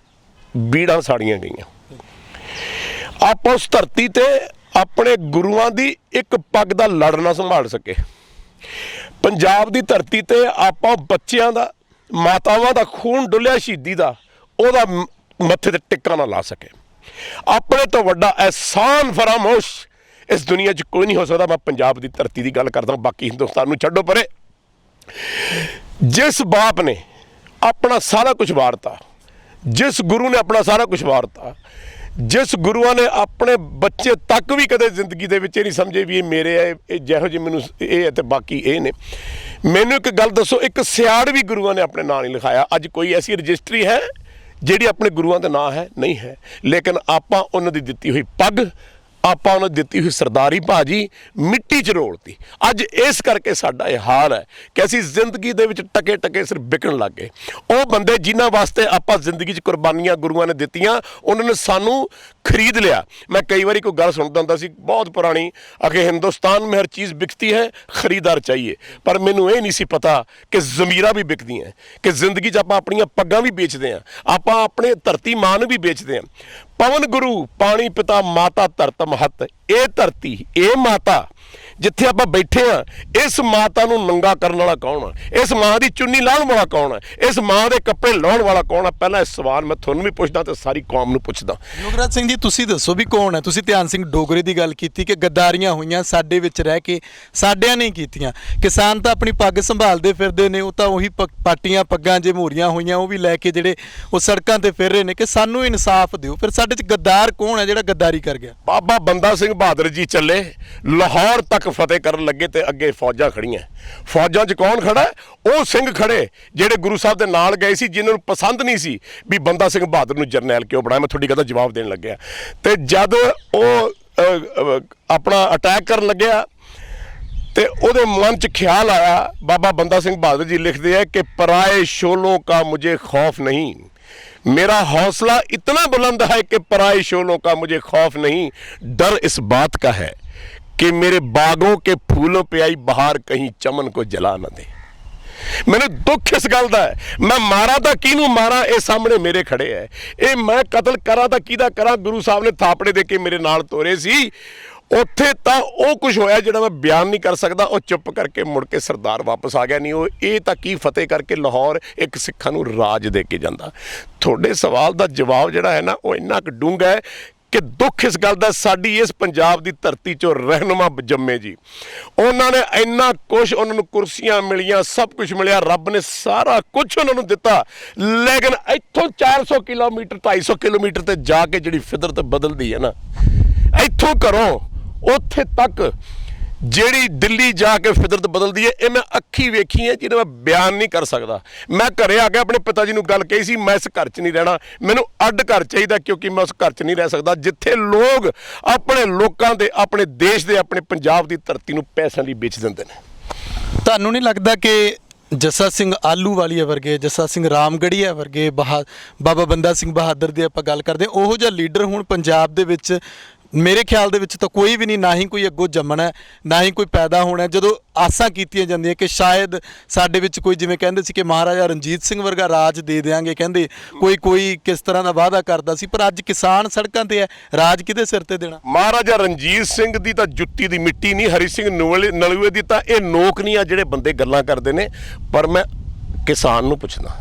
ਬੀੜਾਂ ਸਾੜੀਆਂ ਗਈਆਂ। ਆਪਾਂ ਉਸ ਧਰਤੀ ਤੇ ਆਪਣੇ ਗੁਰੂਆਂ ਦੀ ਇੱਕ ਪੱਗ ਦਾ ਲੜ ਨਾ ਸੰਭਾਲ ਸਕੇ। ਪੰਜਾਬ ਦੀ ਧਰਤੀ ਤੇ ਆਪਾਂ ਬੱਚਿਆਂ ਦਾ, ਮਾਤਾਵਾਂ ਦਾ ਖੂਨ ਡੁੱਲਿਆ ਸ਼ਹੀਦੀ ਦਾ, ਉਹਦਾ ਮੱਥੇ ਤੇ ਟਿੱਕਾ ਨਾ ਲਾ ਸਕੇ। ਆਪਣੇ ਤੋਂ ਵੱਡਾ ਅਹਿਸਾਨ ਫਰਾਮੋਸ਼ ਇਸ ਦੁਨੀਆ 'ਚ ਕੋਈ ਨਹੀਂ ਹੋ ਸਕਦਾ। ਮੈਂ ਪੰਜਾਬ ਦੀ ਧਰਤੀ ਦੀ ਗੱਲ ਕਰਦਾ, ਬਾਕੀ ਹਿੰਦੁਸਤਾਨ ਨੂੰ ਛੱਡੋ ਪਰੇ। ਜਿਸ ਬਾਪ ਨੇ ਆਪਣਾ ਸਾਰਾ ਕੁਝ ਵਾਰਤਾ, ਜਿਸ ਗੁਰੂ ਨੇ ਆਪਣਾ ਸਾਰਾ ਕੁਝ ਵਾਰਤਾ, ਜਿਸ ਗੁਰੂਆਂ ਨੇ ਆਪਣੇ ਬੱਚੇ ਤੱਕ ਵੀ ਕਦੇ ਜ਼ਿੰਦਗੀ ਦੇ ਵਿੱਚ ਇਹ ਨਹੀਂ ਸਮਝੇ ਵੀ ਇਹ ਮੇਰੇ ਹੈ, ਇਹ ਜਿਹੋ ਜਿਹੇ ਮੈਨੂੰ ਇਹ ਹੈ ਤੇ ਬਾਕੀ ਇਹ ਨੇ। ਮੈਨੂੰ ਇੱਕ ਗੱਲ ਦੱਸੋ, ਇੱਕ ਸਿਆੜ ਵੀ ਗੁਰੂਆਂ ਨੇ ਆਪਣੇ ਨਾਂ ਨਹੀਂ ਲਿਖਾਇਆ। ਅੱਜ ਕੋਈ ਐਸੀ ਰਜਿਸਟਰੀ ਹੈ ਜਿਹੜੀ ਆਪਣੇ ਗੁਰੂਆਂ ਦਾ ਨਾਂ ਹੈ? ਨਹੀਂ ਹੈ। ਲੇਕਿਨ ਆਪਾਂ ਉਹਨਾਂ ਦੀ ਦਿੱਤੀ ਹੋਈ ਪੱਗ, ਆਪਾਂ ਉਹਨੂੰ ਦਿੱਤੀ ਹੋਈ ਸਰਦਾਰੀ ਭਾਜੀ ਮਿੱਟੀ 'ਚ ਰੋਲਤੀ। ਅੱਜ ਇਸ ਕਰਕੇ ਸਾਡਾ ਇਹ ਹਾਲ ਹੈ ਕਿ ਅਸੀਂ ਜ਼ਿੰਦਗੀ ਦੇ ਵਿੱਚ ਟਕੇ ਟਕੇ ਸਿਰ ਵਿਕਣ ਲੱਗ ਗਏ। ਉਹ ਬੰਦੇ ਜਿਨ੍ਹਾਂ ਵਾਸਤੇ ਆਪਾਂ ਜ਼ਿੰਦਗੀ 'ਚ ਕੁਰਬਾਨੀਆਂ ਗੁਰੂਆਂ ਨੇ ਦਿੱਤੀਆਂ, ਉਹਨਾਂ ਨੇ ਸਾਨੂੰ ਖਰੀਦ ਲਿਆ। ਮੈਂ ਕਈ ਵਾਰੀ ਕੋਈ ਗੱਲ ਸੁਣਦਾ ਹੁੰਦਾ ਸੀ ਬਹੁਤ ਪੁਰਾਣੀ, ਅਗੇ ਹਿੰਦੁਸਤਾਨ ਮੇਂ ਹਰ ਚੀਜ਼ ਵਿਕਤੀ ਹੈ, ਖਰੀਦਾਰ ਚਾਹੀਏ। ਪਰ ਮੈਨੂੰ ਇਹ ਨਹੀਂ ਸੀ ਪਤਾ ਕਿ ਜ਼ਮੀਰਾਂ ਵੀ ਵਿਕਦੀਆਂ, ਕਿ ਜ਼ਿੰਦਗੀ 'ਚ ਆਪਾਂ ਆਪਣੀਆਂ ਪੱਗਾਂ ਵੀ ਵੇਚਦੇ ਹਾਂ, ਆਪਾਂ ਆਪਣੇ ਧਰਤੀ ਮਾਂ ਨੂੰ ਵੀ ਵੇਚਦੇ ਹਾਂ। ਪਵਨ ਗੁਰੂ ਪਾਣੀ ਪਿਤਾ ਮਾਤਾ ਧਰਤ ਮਹੱਤ, ਇਹ ਧਰਤੀ ਇਹ ਮਾਤਾ ਜਿੱਥੇ ਆਪਾਂ ਬੈਠੇ ਆ, ਇਸ ਮਾਤਾ ਨੂੰ ਨੰਗਾ ਕਰਨ ਵਾਲਾ ਕੌਣ ਆ? ਇਸ ਮਾਂ ਦੀ ਚੁੰਨੀ ਲਾਹਣ ਵਾਲਾ ਕੌਣ ਆ? ਇਸ ਮਾਂ ਦੇ ਕੱਪੜੇ ਲਾਉਣ ਵਾਲਾ ਕੌਣ ਆ? ਪਹਿਲਾਂ ਇਹ ਸਵਾਲ ਮੈਂ ਤੁਹਾਨੂੰ ਵੀ ਪੁੱਛਦਾ ਤੇ ਸਾਰੀ ਕੌਮ ਨੂੰ ਪੁੱਛਦਾ। ਯੁਵਰਾਜ ਸਿੰਘ ਜੀ, ਤੁਸੀਂ ਦੱਸੋ ਵੀ ਕੌਣ ਹੈ? ਤੁਸੀਂ ਧਿਆਨ ਸਿੰਘ ਡੋਗਰੇ ਦੀ ਗੱਲ ਕੀਤੀ ਕਿ ਗੱਦਾਰੀਆਂ ਹੋਈਆਂ ਸਾਡੇ ਵਿੱਚ ਰਹਿ ਕੇ, ਸਾਡਿਆਂ ਨਹੀਂ ਕੀਤੀਆਂ। ਕਿਸਾਨ ਤਾਂ ਆਪਣੀ ਪੱਗ ਸੰਭਾਲਦੇ ਫਿਰਦੇ ਨੇ, ਉਹ ਤਾਂ ਉਹੀ ਪਾਟੀਆਂ ਪੱਗਾਂ ਜੇ ਮੋਰੀਆਂ ਹੋਈਆਂ ਉਹ ਵੀ ਲੈ ਕੇ ਜਿਹੜੇ ਉਹ ਸੜਕਾਂ ਤੇ ਫਿਰ ਰਹੇ ਨੇ ਕਿ ਸਾਨੂੰ ਇਨਸਾਫ ਦਿਓ। ਫਿਰ ਸਾਡੇ 'ਚ ਗੱਦਾਰ ਕੌਣ ਹੈ ਜਿਹੜਾ ਗੱਦਾਰੀ ਕਰ ਗਿਆ? ਬਾਬਾ ਬੰਦਾ ਸਿੰਘ ਬਹਾਦਰ ਜੀ ਚੱਲੇ ਲਾਹੌਰ ਤੱਕ ਫਤਿਹ ਕਰਨ ਲੱਗੇ ਤੇ ਅੱਗੇ ਫੌਜਾਂ ਖੜੀਆਂ। ਫੌਜਾਂ 'ਚ ਕੌਣ ਖੜਾ? ਉਹ ਸਿੰਘ ਖੜੇ ਜਿਹੜੇ ਗੁਰੂ ਸਾਹਿਬ ਦੇ ਨਾਲ ਗਏ ਸੀ, ਜਿਨ੍ਹਾਂ ਨੂੰ ਪਸੰਦ ਨਹੀਂ ਸੀ ਵੀ ਬੰਦਾ ਸਿੰਘ ਬਹਾਦਰ ਨੂੰ ਜਰਨੈਲ ਕਿਉਂ ਬਣਾਇਆ। ਮੈਂ ਤੁਹਾਡੀ ਗੱਲ ਦਾ ਜਵਾਬ ਦੇਣ ਲੱਗਿਆ। ਤੇ ਜਦ ਉਹ ਆਪਣਾ ਅਟੈਕ ਕਰਨ ਲੱਗਿਆ ਤੇ ਉਹਦੇ ਮਨ 'ਚ ਖਿਆਲ ਆਇਆ, ਬਾਬਾ ਬੰਦਾ ਸਿੰਘ ਬਹਾਦਰ ਜੀ ਲਿਖਦੇ ਆ ਕਿ ਪਰਾਏ ਸ਼ੋਲੋं का मुझे खौफ नहीं, मेरा हौसला इतना बुलंद है कि पराए शोलों का मुझे खौफ नहीं, डर इस बात का है कि मेरे बागों के फूलों पे आई बहार कहीं चमन को जला न दे। ਮੈਨੂੰ ਦੁੱਖ ਇਸ ਗੱਲ ਦਾ ਹੈ, ਮੈਂ ਮਾਰਾਂ ਤਾਂ ਕਿਹਨੂੰ ਮਾਰਾਂ? ਇਹ ਸਾਹਮਣੇ ਮੇਰੇ ਖੜੇ ਹੈ। ਇਹ ਮੈਂ ਕਤਲ ਕਰਾਂ ਤਾਂ ਕਿਹਦਾ ਕਰਾਂ? ਗੁਰੂ ਸਾਹਿਬ ਨੇ ਥਾਪੜੇ ਦੇ ਕੇ ਮੇਰੇ ਨਾਲ ਤੋਰੇ ਸੀ। ਉੱਥੇ ਤਾਂ ਉਹ ਕੁਝ ਹੋਇਆ ਜਿਹੜਾ ਮੈਂ ਬਿਆਨ ਨਹੀਂ ਕਰ ਸਕਦਾ। ਉਹ ਚੁੱਪ ਕਰਕੇ ਮੁੜ ਕੇ ਸਰਦਾਰ ਵਾਪਸ ਆ ਗਿਆ। ਨਹੀਂ ਉਹ ਇਹ ਤਾਂ ਕੀ ਫਤਿਹ ਕਰਕੇ ਲਾਹੌਰ ਇੱਕ ਸਿੱਖਾਂ ਨੂੰ ਰਾਜ ਦੇ ਕੇ ਜਾਂਦਾ। ਤੁਹਾਡੇ ਸਵਾਲ ਦਾ ਜਵਾਬ ਜਿਹੜਾ ਹੈ ਨਾ, ਉਹ ਇੰਨਾ ਕੁ ਡੂੰਘਾ ਹੈ ਕਿ ਦੁੱਖ ਇਸ ਗੱਲ ਦਾ ਸਾਡੀ ਇਸ ਪੰਜਾਬ ਦੀ ਧਰਤੀ 'ਚੋਂ ਰਹਿਨੁਮਾ ਜੰਮੇ ਜੀ। ਉਹਨਾਂ ਨੇ ਇੰਨਾ ਕੁਛ, ਉਹਨਾਂ ਨੂੰ ਕੁਰਸੀਆਂ ਮਿਲੀਆਂ, ਸਭ ਕੁਝ ਮਿਲਿਆ, ਰੱਬ ਨੇ ਸਾਰਾ ਕੁਝ ਉਹਨਾਂ ਨੂੰ ਦਿੱਤਾ। ਲੇਕਿਨ ਇੱਥੋਂ 400 ਕਿਲੋਮੀਟਰ 250 ਕਿਲੋਮੀਟਰ ਤੇ ਜਾ ਕੇ ਜਿਹੜੀ ਫਿਦਰਤ ਬਦਲਦੀ ਹੈ ਨਾ, ਇੱਥੋਂ ਘਰੋਂ ਉੱਥੇ ਤੱਕ ਜਿਹੜੀ ਦਿੱਲੀ ਜਾ ਕੇ ਫਿਦਰਤ ਬਦਲਦੀ ਹੈ, ਇਹ ਮੈਂ ਅੱਖੀ ਵੇਖੀ ਹੈ, ਜਿਹਨੂੰ ਮੈਂ ਬਿਆਨ ਨਹੀਂ ਕਰ ਸਕਦਾ। ਮੈਂ ਘਰੇ ਆ ਕੇ ਆਪਣੇ ਪਿਤਾ ਜੀ ਨੂੰ ਗੱਲ ਕਹੀ ਸੀ, ਮੈਂ ਇਸ ਘਰ 'ਚ ਨਹੀਂ ਰਹਿਣਾ, ਮੈਨੂੰ ਅੱਡ ਘਰ ਚਾਹੀਦਾ, ਕਿਉਂਕਿ ਮੈਂ ਉਸ ਘਰ 'ਚ ਨਹੀਂ ਰਹਿ ਸਕਦਾ ਜਿੱਥੇ ਲੋਕ ਆਪਣੇ ਲੋਕਾਂ ਦੇ, ਆਪਣੇ ਦੇਸ਼ ਦੇ, ਆਪਣੇ ਪੰਜਾਬ ਦੀ ਧਰਤੀ ਨੂੰ ਪੈਸਿਆਂ ਲਈ ਵੇਚ ਦਿੰਦੇ ਨੇ। ਤੁਹਾਨੂੰ ਨਹੀਂ ਲੱਗਦਾ ਕਿ ਜੱਸਾ ਸਿੰਘ ਆਹਲੂਵਾਲੀਆ ਵਰਗੇ, ਜੱਸਾ ਸਿੰਘ ਰਾਮਗੜੀਆ ਵਰਗੇ, ਬਾਬਾ ਬੰਦਾ ਸਿੰਘ ਬਹਾਦਰ ਦੀ ਆਪਾਂ ਗੱਲ ਕਰਦੇ, ਉਹੋ ਜਿਹਾ ਲੀਡਰ ਹੁਣ ਪੰਜਾਬ ਦੇ ਵਿੱਚ ਮੇਰੇ ਖਿਆਲ ਦੇ ਵਿੱਚ ਤਾਂ ਕੋਈ ਵੀ ਨਹੀਂ, ਨਾ ਹੀ ਕੋਈ ਅੱਗੋਂ ਜੰਮਣਾ, ਨਾ ਹੀ ਕੋਈ ਪੈਦਾ ਹੋਣਾ। ਜਦੋਂ ਆਸਾਂ ਕੀਤੀਆਂ ਜਾਂਦੀਆਂ ਕਿ ਸ਼ਾਇਦ ਸਾਡੇ ਵਿੱਚ ਕੋਈ, ਜਿਵੇਂ ਕਹਿੰਦੇ ਸੀ ਕਿ ਮਹਾਰਾਜਾ ਰਣਜੀਤ ਸਿੰਘ ਵਰਗਾ ਰਾਜ ਦੇ ਦਿਆਂਗੇ, ਕਹਿੰਦੇ ਕੋਈ ਕਿਸ ਤਰ੍ਹਾਂ ਦਾ ਵਾਅਦਾ ਕਰਦਾ ਸੀ, ਪਰ ਅੱਜ ਕਿਸਾਨ ਸੜਕਾਂ ਤੇ ਹੈ, ਰਾਜ ਕਿਹਦੇ ਸਿਰ ਤੇ ਦੇਣਾ? ਮਹਾਰਾਜਾ ਰਣਜੀਤ ਸਿੰਘ ਦੀ ਤਾਂ ਜੁੱਤੀ ਦੀ ਮਿੱਟੀ ਨਹੀਂ, ਹਰੀ ਸਿੰਘ ਨਲੂਏ ਦੀ ਤਾਂ ਇਹ ਨੋਕ ਨਹੀਂ ਆ ਜਿਹੜੇ ਬੰਦੇ ਗੱਲਾਂ ਕਰਦੇ ਨੇ। ਪਰ ਮੈਂ ਕਿਸਾਨ ਨੂੰ ਪੁੱਛਦਾ,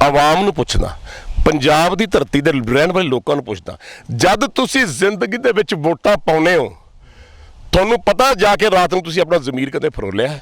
ਆਵਾਮ ਨੂੰ ਪੁੱਛਦਾ, ਪੰਜਾਬ ਦੀ ਧਰਤੀ ਦੇ ਰਹਿਣ ਵਾਲੇ ਲੋਕਾਂ ਨੂੰ ਪੁੱਛਦਾ, ਜਦ ਤੁਸੀਂ ਜ਼ਿੰਦਗੀ ਦੇ ਵਿੱਚ ਵੋਟਾਂ ਪਾਉਂਦੇ ਹੋ, ਤੁਹਾਨੂੰ ਪਤਾ ਜਾ ਕੇ ਰਾਤ ਨੂੰ ਤੁਸੀਂ ਆਪਣਾ ਜ਼ਮੀਰ ਕਦੇ ਫਰੋਲਿਆ?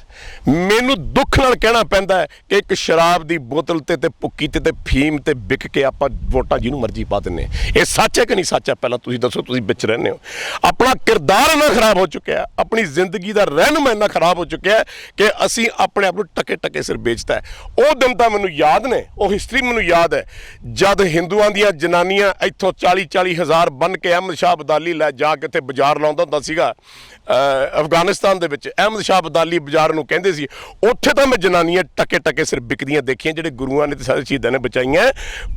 ਮੈਨੂੰ ਦੁੱਖ ਨਾਲ ਕਹਿਣਾ ਪੈਂਦਾ ਹੈ ਕਿ ਇੱਕ ਸ਼ਰਾਬ ਦੀ ਬੋਤਲ ਤੇ ਭੁੱਕੀ ਤੇ ਫੀਮ ਤੇ ਵਿਕ ਕੇ ਆਪਾਂ ਵੋਟਾਂ ਜਿਹਨੂੰ ਮਰਜ਼ੀ ਪਾ ਦਿੰਦੇ। ਇਹ ਸੱਚ ਹੈ ਕਿ ਨਹੀਂ ਸੱਚ ਹੈ? ਪਹਿਲਾਂ ਤੁਸੀਂ ਦੱਸੋ, ਤੁਸੀਂ ਵਿੱਚ ਰਹਿੰਦੇ ਹੋ। ਆਪਣਾ ਕਿਰਦਾਰ ਇੰਨਾ ਖਰਾਬ ਹੋ ਚੁੱਕਿਆ, ਆਪਣੀ ਜ਼ਿੰਦਗੀ ਦਾ ਰਹਿਨੁਮਾ ਇੰਨਾ ਖਰਾਬ ਹੋ ਚੁੱਕਿਆ ਕਿ ਅਸੀਂ ਆਪਣੇ ਆਪ ਨੂੰ ਟਕੇ ਟਕੇ ਸਿਰ ਵੇਚਦਾ ਹੈ। ਉਹ ਦਿਨ ਤਾਂ ਮੈਨੂੰ ਯਾਦ ਨੇ, ਉਹ ਹਿਸਟਰੀ ਮੈਨੂੰ ਯਾਦ ਹੈ, ਜਦ ਹਿੰਦੂਆਂ ਦੀਆਂ ਜਨਾਨੀਆਂ ਇੱਥੋਂ 40-40 ਹਜ਼ਾਰ ਬੰਨ ਕੇ ਅਹਿਮਦ ਸ਼ਾਹ ਅਬਦਾਲੀ ਲੈ ਜਾ ਕੇ ਉੱਥੇ ਬਾਜ਼ਾਰ ਲਾਉਂਦਾ ਹੁੰਦਾ ਸੀਗਾ। ਅਫਗਾਨਿਸਤਾਨ ਦੇ ਵਿੱਚ ਅਹਿਮਦ ਸ਼ਾਹ ਅਬਦਾਲੀ ਬਾਜ਼ਾਰ ਨੂੰ ਕਹਿੰਦੇ ਸੀ। ਉੱਥੇ ਤਾਂ ਮੈਂ ਜਨਾਨੀਆਂ ਟਕੇ ਟਕੇ ਸਿਰ ਵਿਕਦੀਆਂ ਦੇਖੀਆਂ, ਜਿਹੜੇ ਗੁਰੂਆਂ ਨੇ ਤੇ ਸਾਰੇ ਸ਼ਹੀਦਾਂ ਨੇ ਬਚਾਈਆਂ।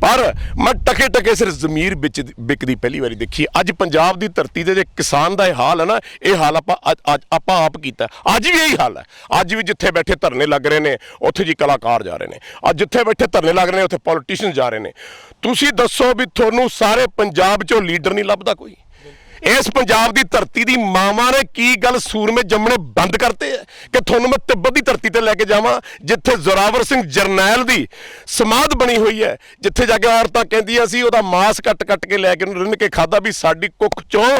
ਪਰ ਮੈਂ ਟਕੇ ਟਕੇ ਸਿਰ ਜ਼ਮੀਰ ਵਿੱਚ ਵਿਕਦੀ ਪਹਿਲੀ ਵਾਰੀ ਦੇਖੀ। ਅੱਜ ਪੰਜਾਬ ਦੀ ਧਰਤੀ ਤੇ ਜੇ ਕਿਸਾਨ ਦਾ ਇਹ ਹਾਲ ਹੈ ਨਾ, ਇਹ ਹਾਲ ਆਪਾਂ ਆਪ ਕੀਤਾ। ਅੱਜ ਵੀ ਇਹੀ ਹਾਲ ਹੈ। ਅੱਜ ਵੀ ਜਿੱਥੇ ਬੈਠੇ ਧਰਨੇ ਲੱਗ ਰਹੇ ਨੇ, ਉੱਥੇ ਜੀ ਕਲਾਕਾਰ ਜਾ ਰਹੇ ਨੇ। ਅੱਜ ਜਿੱਥੇ ਬੈਠੇ ਧਰਨੇ ਲੱਗ ਰਹੇ ਨੇ, ਉੱਥੇ ਪੋਲੀਟੀਸ਼ੀਅਨ ਜਾ ਰਹੇ ਨੇ। ਤੁਸੀਂ ਦੱਸੋ ਵੀ ਤੁਹਾਨੂੰ ਸਾਰੇ ਪੰਜਾਬ 'ਚੋਂ ਲੀਡਰ ਨਹੀਂ ਲੱਭਦਾ ਕੋਈ? ਇਸ ਪੰਜਾਬ ਦੀ ਧਰਤੀ ਦੀ ਮਾਵਾਂ ਨੇ ਕੀ ਗੱਲ ਸੂਰਮੇ ਜੰਮਣੇ ਬੰਦ ਕਰਤੇ ਹੈ ਕਿ ਤੁਹਾਨੂੰ ਮੈਂ ਤਿੱਬਤ ਦੀ ਧਰਤੀ ਤੇ ਲੈ ਕੇ ਜਾਵਾਂ, ਜਿੱਥੇ ਜ਼ੋਰਾਵਰ ਸਿੰਘ ਜਰਨੈਲ ਦੀ ਸਮਾਧ ਬਣੀ ਹੋਈ ਹੈ, ਜਿੱਥੇ ਜਾ ਕੇ ਔਰਤਾਂ ਕਹਿੰਦੀਆਂ ਸੀ ਉਹਦਾ ਮਾਸ ਕੱਟ ਕੇ ਲੈ ਕੇ ਉਹਨੂੰ ਰਿੰਨ ਕੇ ਖਾਦਾ ਵੀ ਸਾਡੀ ਕੁੱਖ 'ਚੋਂ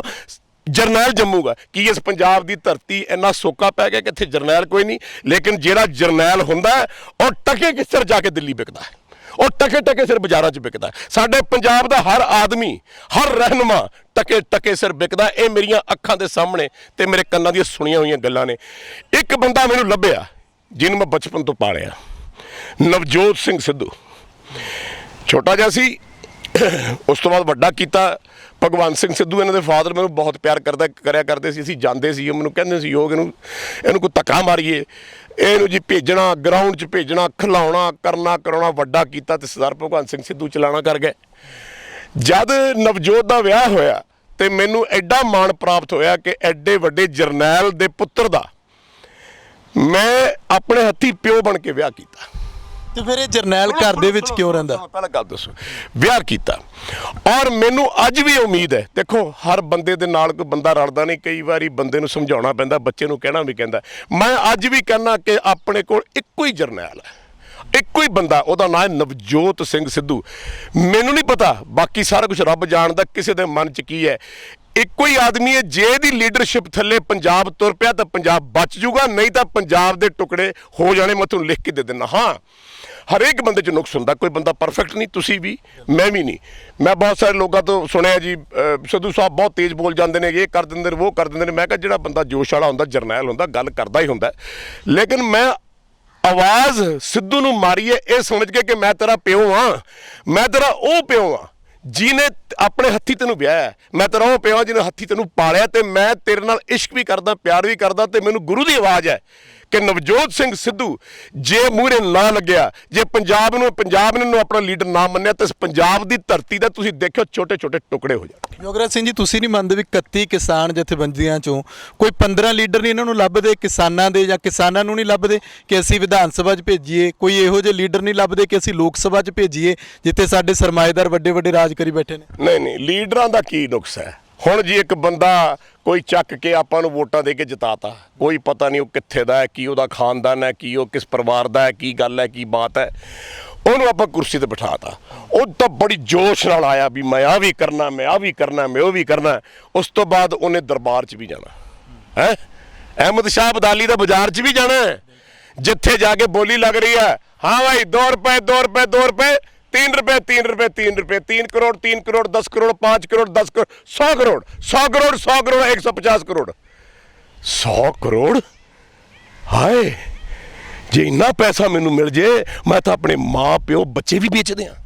ਜਰਨੈਲ ਜੰਮੂਗਾ। ਕੀ ਇਸ ਪੰਜਾਬ ਦੀ ਧਰਤੀ ਇੰਨਾ ਸੋਕਾ ਪੈ ਗਿਆ ਕਿ ਇੱਥੇ ਜਰਨੈਲ ਕੋਈ ਨਹੀਂ? ਲੇਕਿਨ ਜਿਹੜਾ ਜਰਨੈਲ ਹੁੰਦਾ ਉਹ ਟਕੇ ਕਿਸ ਸਿਰ ਜਾ ਕੇ ਦਿੱਲੀ ਵਿਕਦਾ ਹੈ, ਉਹ ਟਕੇ ਟਕੇ ਸਿਰ ਬਾਜ਼ਾਰਾਂ 'ਚ ਵਿਕਦਾ। ਸਾਡੇ ਪੰਜਾਬ ਦਾ ਹਰ ਆਦਮੀ, ਹਰ ਰਹਿਨੁਮਾ ਟਕੇ ਟਕੇ ਸਿਰ ਵਿਕਦਾ। ਇਹ ਮੇਰੀਆਂ ਅੱਖਾਂ ਦੇ ਸਾਹਮਣੇ ਤੇ ਮੇਰੇ ਕੰਨਾਂ ਦੀਆਂ ਸੁਣੀਆਂ ਹੋਈਆਂ ਗੱਲਾਂ ਨੇ। ਇੱਕ ਬੰਦਾ ਮੈਨੂੰ ਲੱਭਿਆ ਜਿਹਨੂੰ ਮੈਂ ਬਚਪਨ ਤੋਂ ਪਾਲਿਆ, ਨਵਜੋਤ ਸਿੰਘ ਸਿੱਧੂ। ਛੋਟਾ ਜਿਹਾ ਸੀ, ਉਸ ਤੋਂ ਬਾਅਦ ਵੱਡਾ ਕੀਤਾ ਭਗਵੰਤ ਸਿੰਘ ਸਿੱਧੂ, ਇਹਨਾਂ ਦੇ ਫਾਦਰ ਮੈਨੂੰ ਬਹੁਤ ਪਿਆਰ ਕਰਿਆ ਕਰਦੇ ਸੀ। ਅਸੀਂ ਜਾਂਦੇ ਸੀ, ਉਹ ਮੈਨੂੰ ਕਹਿੰਦੇ ਸੀ ਯੋਗ ਇਹਨੂੰ ਕੋਈ ਧੱਕਾ ਮਾਰੀਏ, ਇਹਨੂੰ ਜੀ ਭੇਜਣਾ, ਗਰਾਊਂਡ 'ਚ ਭੇਜਣਾ, ਖਿਲਾਉਣਾ, ਕਰਾਉਣਾ। ਵੱਡਾ ਕੀਤਾ ਤੇ ਸਰਦਾਰ ਭਗਵੰਤ ਸਿੰਘ ਸਿੱਧੂ ਚਲਾਣਾ ਕਰ ਗਏ। ਜਦ ਨਵਜੋਤ ਦਾ ਵਿਆਹ ਹੋਇਆ ਤੇ ਮੈਨੂੰ ਐਡਾ ਮਾਣ ਪ੍ਰਾਪਤ ਹੋਇਆ ਕਿ ਐਡੇ ਵੱਡੇ ਜਰਨੈਲ ਦੇ ਪੁੱਤਰ ਦਾ ਮੈਂ ਆਪਣੇ ਹੱਥੀਂ ਪਿਓ ਬਣ ਕੇ ਵਿਆਹ ਕੀਤਾ। ਤੇ ਫਿਰ ਇਹ ਜਰਨੈਲ ਘਰ ਦੇ ਵਿੱਚ ਕਿਉਂ ਰਹਿੰਦਾ? ਪਹਿਲਾਂ ਗੱਲ ਦੱਸੋ। ਵਿਆਹ ਕੀਤਾ ਔਰ ਮੈਨੂੰ ਅੱਜ ਵੀ ਉਮੀਦ ਹੈ, ਦੇਖੋ ਹਰ ਬੰਦੇ ਦੇ ਨਾਲ ਕੋਈ ਬੰਦਾ ਰਲਦਾ ਨਹੀਂ, ਕਈ ਵਾਰੀ ਬੰਦੇ ਨੂੰ ਸਮਝਾਉਣਾ ਪੈਂਦਾ, ਬੱਚੇ ਨੂੰ ਕਹਿਣਾ ਵੀ ਕਹਿੰਦਾ। ਮੈਂ ਅੱਜ ਵੀ ਕਹਿੰਦਾ ਕਿ ਆਪਣੇ ਕੋਲ ਇੱਕੋ ਹੀ ਜਰਨੈਲ ਹੈ, ਇੱਕੋ ਹੀ ਬੰਦਾ, ਉਹਦਾ ਨਾਂ ਹੈ ਨਵਜੋਤ ਸਿੰਘ ਸਿੱਧੂ। ਮੈਨੂੰ ਨਹੀਂ ਪਤਾ, ਬਾਕੀ ਸਾਰਾ ਕੁਝ ਰੱਬ ਜਾਣਦਾ ਕਿਸੇ ਦੇ ਮਨ 'ਚ ਕੀ ਹੈ। ਇੱਕੋ ਹੀ ਆਦਮੀ ਹੈ, ਜੇ ਇਹਦੀ ਲੀਡਰਸ਼ਿਪ ਥੱਲੇ ਪੰਜਾਬ ਤੁਰ ਪਿਆ ਤਾਂ ਪੰਜਾਬ ਬਚ ਜੂਗਾ, ਨਹੀਂ ਤਾਂ ਪੰਜਾਬ ਦੇ ਟੁਕੜੇ ਹੋ ਜਾਣੇ। ਮੈਂ ਤੁਹਾਨੂੰ ਲਿਖ ਕੇ ਦੇ ਦਿੰਦਾ। ਹਾਂ, ਹਰੇਕ ਬੰਦੇ 'ਚ ਨੁਕਸ ਹੁੰਦਾ, ਕੋਈ ਬੰਦਾ ਪਰਫੈਕਟ ਨਹੀਂ, ਤੁਸੀਂ ਵੀ ਮੈਂ ਵੀ ਨਹੀਂ। ਮੈਂ ਬਹੁਤ ਸਾਰੇ ਲੋਕਾਂ ਤੋਂ ਸੁਣਿਆ ਜੀ ਸਿੱਧੂ ਸਾਹਿਬ ਬਹੁਤ ਤੇਜ਼ ਬੋਲ ਜਾਂਦੇ ਨੇ, ਇਹ ਕਰ ਦਿੰਦੇ ਨੇ, ਉਹ ਕਰ ਦਿੰਦੇ ਨੇ। ਮੈਂ ਕਿਹਾ ਜਿਹੜਾ ਬੰਦਾ ਜੋਸ਼ ਵਾਲਾ ਹੁੰਦਾ, ਜਰਨੈਲ ਹੁੰਦਾ, ਗੱਲ ਕਰਦਾ ਹੀ ਹੁੰਦਾ। ਲੇਕਿਨ ਮੈਂ ਆਵਾਜ਼ ਸਿੱਧੂ ਨੂੰ ਮਾਰੀਏ ਇਹ ਸਮਝ ਕੇ ਕਿ ਮੈਂ ਤੇਰਾ ਪਿਓ ਹਾਂ, ਮੈਂ ਤੇਰਾ ਉਹ ਪਿਓ ਹਾਂ ਜਿਹਨੇ ਆਪਣੇ ਹੱਥੀਂ ਤੈਨੂੰ ਵਿਆਹਿਆ, ਮੈਂ ਤੇਰਾ ਉਹ ਪਿਓ ਹਾਂ ਜਿਹਨੇ ਹੱਥੀਂ ਤੈਨੂੰ ਪਾਲਿਆ, ਤੇ ਮੈਂ ਤੇਰੇ ਨਾਲ ਇਸ਼ਕ ਵੀ ਕਰਦਾ, ਪਿਆਰ ਵੀ ਕਰਦਾ। ਤੇ ਮੈਨੂੰ ਗੁਰੂ ਦੀ ਆਵਾਜ਼ ਹੈ ਕਿ ਨਵਜੋਤ ਸਿੰਘ ਸਿੱਧੂ ਜੇ ਮੂਹਰੇ ਨਾ ਲੱਗਿਆ, ਜੇ ਪੰਜਾਬ ਨੇ ਇਹਨੂੰ ਆਪਣਾ ਲੀਡਰ ਨਾ ਮੰਨਿਆ, ਤੇ ਇਸ ਪੰਜਾਬ ਦੀ ਧਰਤੀ ਦਾ ਤੁਸੀਂ ਦੇਖਿਓ ਛੋਟੇ ਛੋਟੇ ਟੁਕੜੇ ਹੋ ਜਾਣਗੇ। ਯੋਗਰਾਜ ਸਿੰਘ ਜੀ, ਤੁਸੀਂ ਨਹੀਂ ਮੰਨਦੇ ਵੀ 31 ਕਿਸਾਨ ਜਥੇਬੰਦੀਆਂ ਚੋਂ ਕੋਈ 15 ਲੀਡਰ ਨਹੀਂ ਇਹਨਾਂ ਨੂੰ ਲੱਭਦੇ, ਕਿਸਾਨਾਂ ਦੇ, ਜਾਂ ਕਿਸਾਨਾਂ ਨੂੰ ਨਹੀਂ ਲੱਭਦੇ ਕਿ ਅਸੀਂ ਵਿਧਾਨ ਸਭਾ 'ਚ ਭੇਜੀਏ? ਕੋਈ ਇਹੋ ਜਿਹੇ ਲੀਡਰ ਨਹੀਂ ਲੱਭਦੇ ਕਿ ਅਸੀਂ ਲੋਕ ਸਭਾ 'ਚ ਭੇਜੀਏ ਜਿੱਥੇ ਸਾਡੇ ਸਰਮਾਏਦਾਰ ਵੱਡੇ ਵੱਡੇ ਰਾਜ ਕਰੀ ਬੈਠੇ ਨੇ? ਨਹੀਂ, ਲੀਡਰਾਂ ਦਾ ਕੀ ਨੁਕਸ ਹੈ? ਹੁਣ ਜੀ ਇੱਕ ਬੰਦਾ ਕੋਈ ਚੱਕ ਕੇ ਆਪਾਂ ਨੂੰ ਵੋਟਾਂ ਦੇ ਕੇ ਜਿਤਾਤਾ, ਕੋਈ ਪਤਾ ਨਹੀਂ ਉਹ ਕਿੱਥੇ ਦਾ ਹੈ, ਕੀ ਉਹਦਾ ਖਾਨਦਾਨ ਹੈ, ਕੀ ਉਹ ਕਿਸ ਪਰਿਵਾਰ ਦਾ ਹੈ, ਕੀ ਗੱਲ ਹੈ, ਕੀ ਬਾਤ ਹੈ, ਉਹਨੂੰ ਆਪਾਂ ਕੁਰਸੀ ਤੇ ਬਿਠਾਤਾ। ਉਹ ਤਾਂ ਬੜੀ ਜੋਸ਼ ਨਾਲ ਆਇਆ ਵੀ ਮੈਂ ਆਹ ਵੀ ਕਰਨਾ, ਮੈਂ ਆਹ ਵੀ ਕਰਨਾ, ਮੈਂ ਉਹ ਵੀ ਕਰਨਾ। ਉਸ ਤੋਂ ਬਾਅਦ ਉਹਨੇ ਦਰਬਾਰ 'ਚ ਵੀ ਜਾਣਾ ਹੈ, ਅਹਿਮਦ ਸ਼ਾਹ ਅਬਦਾਲੀ ਦਾ ਬਾਜ਼ਾਰ 'ਚ ਵੀ ਜਾਣਾ ਹੈ, ਜਿੱਥੇ ਜਾ ਕੇ ਬੋਲੀ ਲੱਗ ਰਹੀ ਹੈ, ਹਾਂ ਭਾਈ 2 रुपए 2 रुपए 2 रुपए 3 रुपए 3 रुपए 3 रुपए 3 करोड़ 3 करोड़ 10 करोड़ 5 करोड़ 10 करोड़ 100 करोड़ 100 करोड़ 100 करोड़ 150 करोड़ 100 करोड़। हाय, जे इन्ना पैसा मैनू मिल जे, मैं तो अपने माँ प्यो बच्चे भी बेच दियां।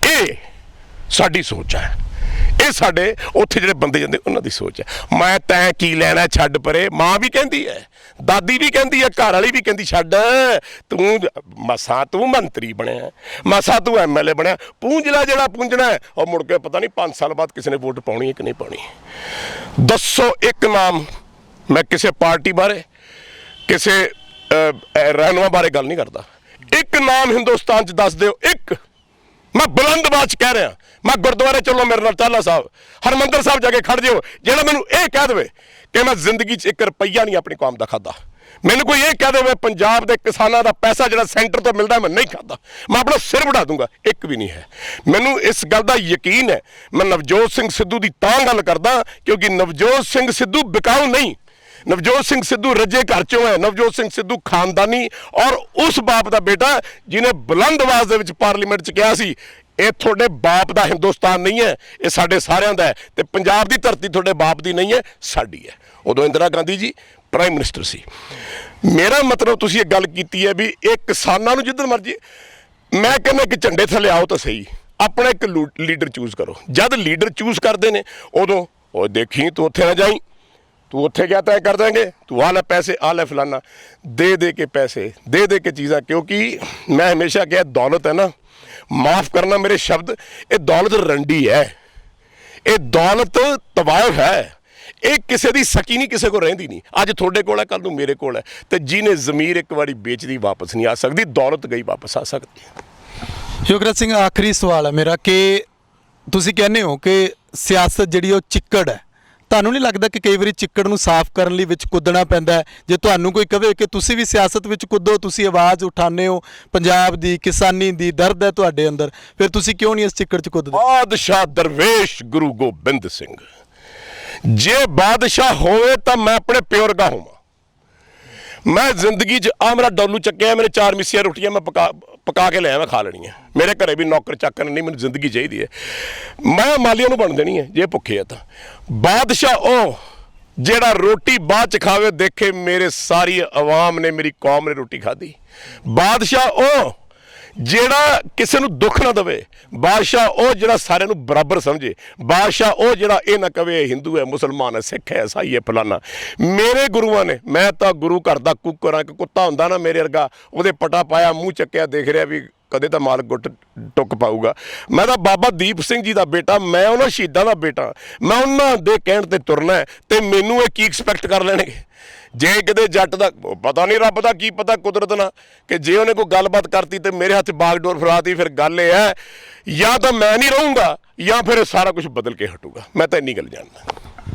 ये साडी सोच है, ਇਹ ਸਾਡੇ ਉੱਥੇ ਜਿਹੜੇ ਬੰਦੇ ਜਾਂਦੇ ਉਹਨਾਂ ਦੀ ਸੋਚ ਹੈ। ਮੈਂ ਤੈਂ ਕੀ ਲੈਣਾ, ਛੱਡ ਪਰੇ। ਮਾਂ ਵੀ ਕਹਿੰਦੀ ਹੈ, ਦਾਦੀ ਵੀ ਕਹਿੰਦੀ ਹੈ, ਘਰ ਵਾਲੀ ਵੀ ਕਹਿੰਦੀ ਛੱਡ, ਤੂੰ ਮਸਾਂ ਤੂੰ ਮੰਤਰੀ ਬਣਿਆ, ਮਸਾਂ ਤੂੰ MLA ਬਣਿਆ, ਪੂੰਝ ਲੈ ਜਿਹੜਾ ਪੂੰਝਣਾ। ਉਹ ਮੁੜ ਕੇ ਪਤਾ ਨਹੀਂ 5 ਸਾਲ ਬਾਅਦ ਕਿਸੇ ਨੇ ਵੋਟ ਪਾਉਣੀ ਹੈ ਕਿ ਨਹੀਂ ਪਾਉਣੀ। ਦੱਸੋ ਇੱਕ ਨਾਮ, ਮੈਂ ਕਿਸੇ ਪਾਰਟੀ ਬਾਰੇ, ਕਿਸੇ ਰਹਿਨੁਮਾ ਬਾਰੇ ਗੱਲ ਨਹੀਂ ਕਰਦਾ, ਇੱਕ ਨਾਮ ਹਿੰਦੁਸਤਾਨ 'ਚ ਦੱਸ ਦਿਓ, ਇੱਕ। ਮੈਂ ਬੁਲੰਦ ਆਵਾਜ਼ 'ਚ ਕਹਿ ਰਿਹਾ, ਮੈਂ ਗੁਰਦੁਆਰੇ ਚੱਲੋ ਮੇਰੇ ਨਾਲ, ਟਾਹਲਾ ਸਾਹਿਬ, ਹਰਮੰਦਰ ਸਾਹਿਬ ਜਾ ਕੇ ਖੜ ਜਿਓ, ਜਿਹੜਾ ਮੈਨੂੰ ਇਹ ਕਹਿ ਦੇਵੇ ਕਿ ਮੈਂ ਜ਼ਿੰਦਗੀ 'ਚ 1 ਰੁਪਈਆ ਨਹੀਂ ਆਪਣੀ ਕੌਮ ਦਾ ਖਾਧਾ, ਮੈਨੂੰ ਕੋਈ ਇਹ ਕਹਿ ਦੇਵੇ ਪੰਜਾਬ ਦੇ ਕਿਸਾਨਾਂ ਦਾ ਪੈਸਾ ਜਿਹੜਾ ਸੈਂਟਰ ਤੋਂ ਮਿਲਦਾ ਮੈਂ ਨਹੀਂ ਖਾਧਾ, ਮੈਂ ਆਪਣਾ ਸਿਰ ਵੜਾ ਦੂੰਗਾ, ਇੱਕ ਵੀ ਨਹੀਂ ਹੈ। ਮੈਨੂੰ ਇਸ ਗੱਲ ਦਾ ਯਕੀਨ ਹੈ। ਮੈਂ ਨਵਜੋਤ ਸਿੰਘ ਸਿੱਧੂ ਦੀ ਤਾਂ ਗੱਲ ਕਰਦਾ ਕਿਉਂਕਿ ਨਵਜੋਤ ਸਿੰਘ ਸਿੱਧੂ ਵਿਕਾਊ ਨਹੀਂ, ਨਵਜੋਤ ਸਿੰਘ ਸਿੱਧੂ ਰੱਜੇ ਘਰ ਚੋਂ ਹੈ। ਨਵਜੋਤ ਸਿੰਘ ਸਿੱਧੂ ਖਾਨਦਾਨੀ ਔਰ ਉਸ ਬਾਪ ਦਾ ਬੇਟਾ ਜਿਹਨੇ ਬੁਲੰਦ ਆਵਾਜ਼ ਦੇ ਵਿੱਚ ਪਾਰਲੀਮੈਂਟ 'ਚ ਕਿਹਾ ਸੀ ਇਹ ਤੁਹਾਡੇ ਬਾਪ ਦਾ ਹਿੰਦੁਸਤਾਨ ਨਹੀਂ ਹੈ, ਇਹ ਸਾਡੇ ਸਾਰਿਆਂ ਦਾ ਹੈ, ਤੇ ਪੰਜਾਬ ਦੀ ਧਰਤੀ ਤੁਹਾਡੇ ਬਾਪ ਦੀ ਨਹੀਂ ਹੈ, ਸਾਡੀ ਹੈ। ਉਦੋਂ ਇੰਦਰਾ ਗਾਂਧੀ ਜੀ ਪ੍ਰਾਈਮ ਮਿਨਿਸਟਰ ਸੀ। ਮੇਰਾ ਮਤਲਬ ਤੁਸੀਂ ਇਹ ਗੱਲ ਕੀਤੀ ਹੈ ਵੀ ਇਹ ਕਿਸਾਨਾਂ ਨੂੰ ਜਿੱਧਰ ਮਰਜੀ, ਮੈਂ ਕਹਿੰਦਾ ਕਿ ਝੰਡੇ ਥੱਲੇ ਆਓ ਤਾਂ ਸਹੀ, ਆਪਣਾ ਇੱਕ ਲੀਡਰ ਚੂਜ਼ ਕਰੋ। ਜਦ ਲੀਡਰ ਚੂਜ਼ ਕਰਦੇ ਨੇ ਉਦੋਂ ਉਹ ਦੇਖੀ ਤੂੰ ਉੱਥੇ ਨਾ ਜਾਈਂ, ਤੂੰ ਉੱਥੇ ਗਿਆ ਤੈਅ ਕਰ ਦੇਂਗੇ, ਤੂੰ ਆ ਲੈ ਪੈਸੇ, ਆ ਲੈ ਫਲਾਨਾ, ਦੇ ਕੇ ਪੈਸੇ, ਦੇ ਕੇ ਚੀਜ਼ਾਂ। ਕਿਉਂਕਿ ਮੈਂ ਹਮੇਸ਼ਾ ਕਿਹਾ ਦੌਲਤ ਹੈ ਨਾ, ਮਾਫ ਕਰਨਾ ਮੇਰੇ ਸ਼ਬਦ, ਇਹ ਦੌਲਤ ਰੰਡੀ ਹੈ, ਇਹ ਦੌਲਤ ਤਵਾਇਫ ਹੈ, ਇਹ ਕਿਸੇ ਦੀ ਸਕੀ ਨਹੀਂ, ਕਿਸੇ ਕੋਲ ਰਹਿੰਦੀ ਨਹੀਂ। ਅੱਜ ਤੁਹਾਡੇ ਕੋਲ ਹੈ, ਕੱਲ ਨੂੰ ਮੇਰੇ ਕੋਲ ਹੈ, ਤੇ ਜਿਹਨੇ ਜ਼ਮੀਰ ਇੱਕ ਵਾਰੀ ਵੇਚਦੀ ਵਾਪਸ ਨਹੀਂ ਆ ਸਕਦੀ, ਦੌਲਤ ਗਈ ਵਾਪਸ ਆ ਸਕਦੀ ਹੈ। ਯੋਗਰਾਜ ਸਿੰਘ, ਆਖਰੀ ਸਵਾਲ ਹੈ ਮੇਰਾ ਕਿ ਤੁਸੀਂ ਕਹਿੰਦੇ ਹੋ ਕਿ ਸਿਆਸਤ ਜਿਹੜੀ ਉਹ ਚਿੱਕੜ ਹੈ, ਤੁਹਾਨੂੰ ਨਹੀਂ ਲੱਗਦਾ ਕਿ ਕਈ ਵਾਰੀ ਚਿੱਕੜ ਨੂੰ ਸਾਫ਼ ਕਰਨ ਲਈ ਵਿੱਚ ਕੁੱਦਣਾ ਪੈਂਦਾ ਹੈ? ਜੇ ਤੁਹਾਨੂੰ ਕੋਈ ਕਹੇ ਕਿ ਤੁਸੀਂ ਵੀ ਸਿਆਸਤ ਵਿੱਚ ਕੁੱਦੋ, ਤੁਸੀਂ ਆਵਾਜ਼ ਉਠਾਉਂਦੇ ਹੋ ਪੰਜਾਬ ਦੀ, ਕਿਸਾਨੀ ਦੀ, ਦਰਦ ਹੈ ਤੁਹਾਡੇ ਅੰਦਰ, ਫਿਰ ਤੁਸੀਂ ਕਿਉਂ ਨਹੀਂ ਇਸ ਚਿੱਕੜ 'ਚ ਕੁੱਦਦੇ? ਬਾਦਸ਼ਾਹ ਦਰਵੇਸ਼ ਗੁਰੂ ਗੋਬਿੰਦ ਸਿੰਘ, ਜੇ ਬਾਦਸ਼ਾਹ ਹੋਵੇ ਤਾਂ ਮੈਂ ਆਪਣੇ ਪਿਓ ਵਰਗਾ ਹੋਵਾਂ। ਮੈਂ ਜ਼ਿੰਦਗੀ 'ਚ ਆ ਮੇਰਾ ਡੋਲੂ ਚੱਕਿਆ, ਮੇਰੇ 4 ਮਿੱਸੀਆਂ ਰੋਟੀਆਂ ਮੈਂ ਪਕਾ ਕੇ ਲਿਆ, ਮੈਂ ਖਾ ਲੈਣੀਆਂ। ਮੇਰੇ ਘਰੇ ਵੀ ਨੌਕਰ ਚਾਕਰ ਨਹੀਂ, ਮੈਨੂੰ ਜ਼ਿੰਦਗੀ ਚਾਹੀਦੀ ਹੈ। ਮੈਂ ਮਾਲੀਆਂ ਨੂੰ ਬਣ ਦੇਣੀ ਹੈ ਜੇ ਭੁੱਖੇ ਆ ਤਾਂ। ਬਾਦਸ਼ਾਹ ਉਹ ਜਿਹੜਾ ਰੋਟੀ ਬਾਅਦ 'ਚ ਖਾਵੇ, ਦੇਖੇ ਮੇਰੇ ਸਾਰੀ ਆਵਾਮ ਨੇ, ਮੇਰੀ ਕੌਮ ਨੇ ਰੋਟੀ ਖਾਧੀ। ਬਾਦਸ਼ਾਹ ਉਹ ਜਿਹੜਾ ਕਿਸੇ ਨੂੰ ਦੁੱਖ ਨਾ ਦੇਵੇ, ਬਾਦਸ਼ਾਹ ਉਹ ਜਿਹੜਾ ਸਾਰਿਆਂ ਨੂੰ ਬਰਾਬਰ ਸਮਝੇ, ਬਾਦਸ਼ਾਹ ਉਹ ਜਿਹੜਾ ਇਹ ਨਾ ਕਵੇ ਹਿੰਦੂ ਹੈ, ਮੁਸਲਮਾਨ ਹੈ, ਸਿੱਖ ਹੈ, ਈਸਾਈ ਹੈ, ਫਲਾਨਾ। ਮੇਰੇ ਗੁਰੂਆਂ ਨੇ, ਮੈਂ ਤਾਂ ਗੁਰੂ ਘਰ ਦਾ ਕੁੱਕਰ ਹਾਂ, ਇੱਕ ਕੁੱਤਾ ਹੁੰਦਾ ਨਾ ਮੇਰੇ ਵਰਗਾ, ਉਹਦੇ ਪਟਾ ਪਾਇਆ, ਮੂੰਹ ਚੱਕਿਆ, ਦੇਖ ਰਿਹਾ ਵੀ ਕਦੇ ਤਾਂ ਮਾਲਕ ਗੁੱਟ ਟੁੱਕ ਪਾਊਗਾ। ਮੈਂ ਤਾਂ ਬਾਬਾ ਦੀਪ ਸਿੰਘ ਜੀ ਦਾ ਬੇਟਾ, ਮੈਂ ਉਹਨਾਂ ਸ਼ਹੀਦਾਂ ਦਾ ਬੇਟਾ, ਮੈਂ ਉਹਨਾਂ ਦੇ ਕਹਿਣ ਤੇ ਤੁਰਨਾ ਹੈ। ਤੇ ਮੈਨੂੰ ਇਹ ਕੀ ਐਕਸਪੈਕਟ ਕਰ ਲੈਣਗੇ? ਜੇ ਕਿਤੇ ਜੱਟ ਦਾ ਪਤਾ ਨਹੀਂ, ਰੱਬ ਦਾ ਕੀ ਪਤਾ, ਕੁਦਰਤ ਨਾਲ, ਕਿ ਜੇ ਉਹਨੇ ਕੋਈ ਗੱਲਬਾਤ ਕਰਤੀ ਤੇ ਮੇਰੇ ਹੱਥ ਬਾਗਡੋਰ ਫੜਾਤੀ, ਫਿਰ ਗੱਲ ਇਹ ਹੈ ਜਾਂ ਤਾਂ ਮੈਂ ਨਹੀਂ ਰਹੂੰਗਾ ਜਾਂ ਫਿਰ ਸਾਰਾ ਕੁਝ ਬਦਲ ਕੇ ਹਟੂਗਾ। ਮੈਂ ਤਾਂ ਇੰਨੀ ਗੱਲ ਜਾਣਦਾ।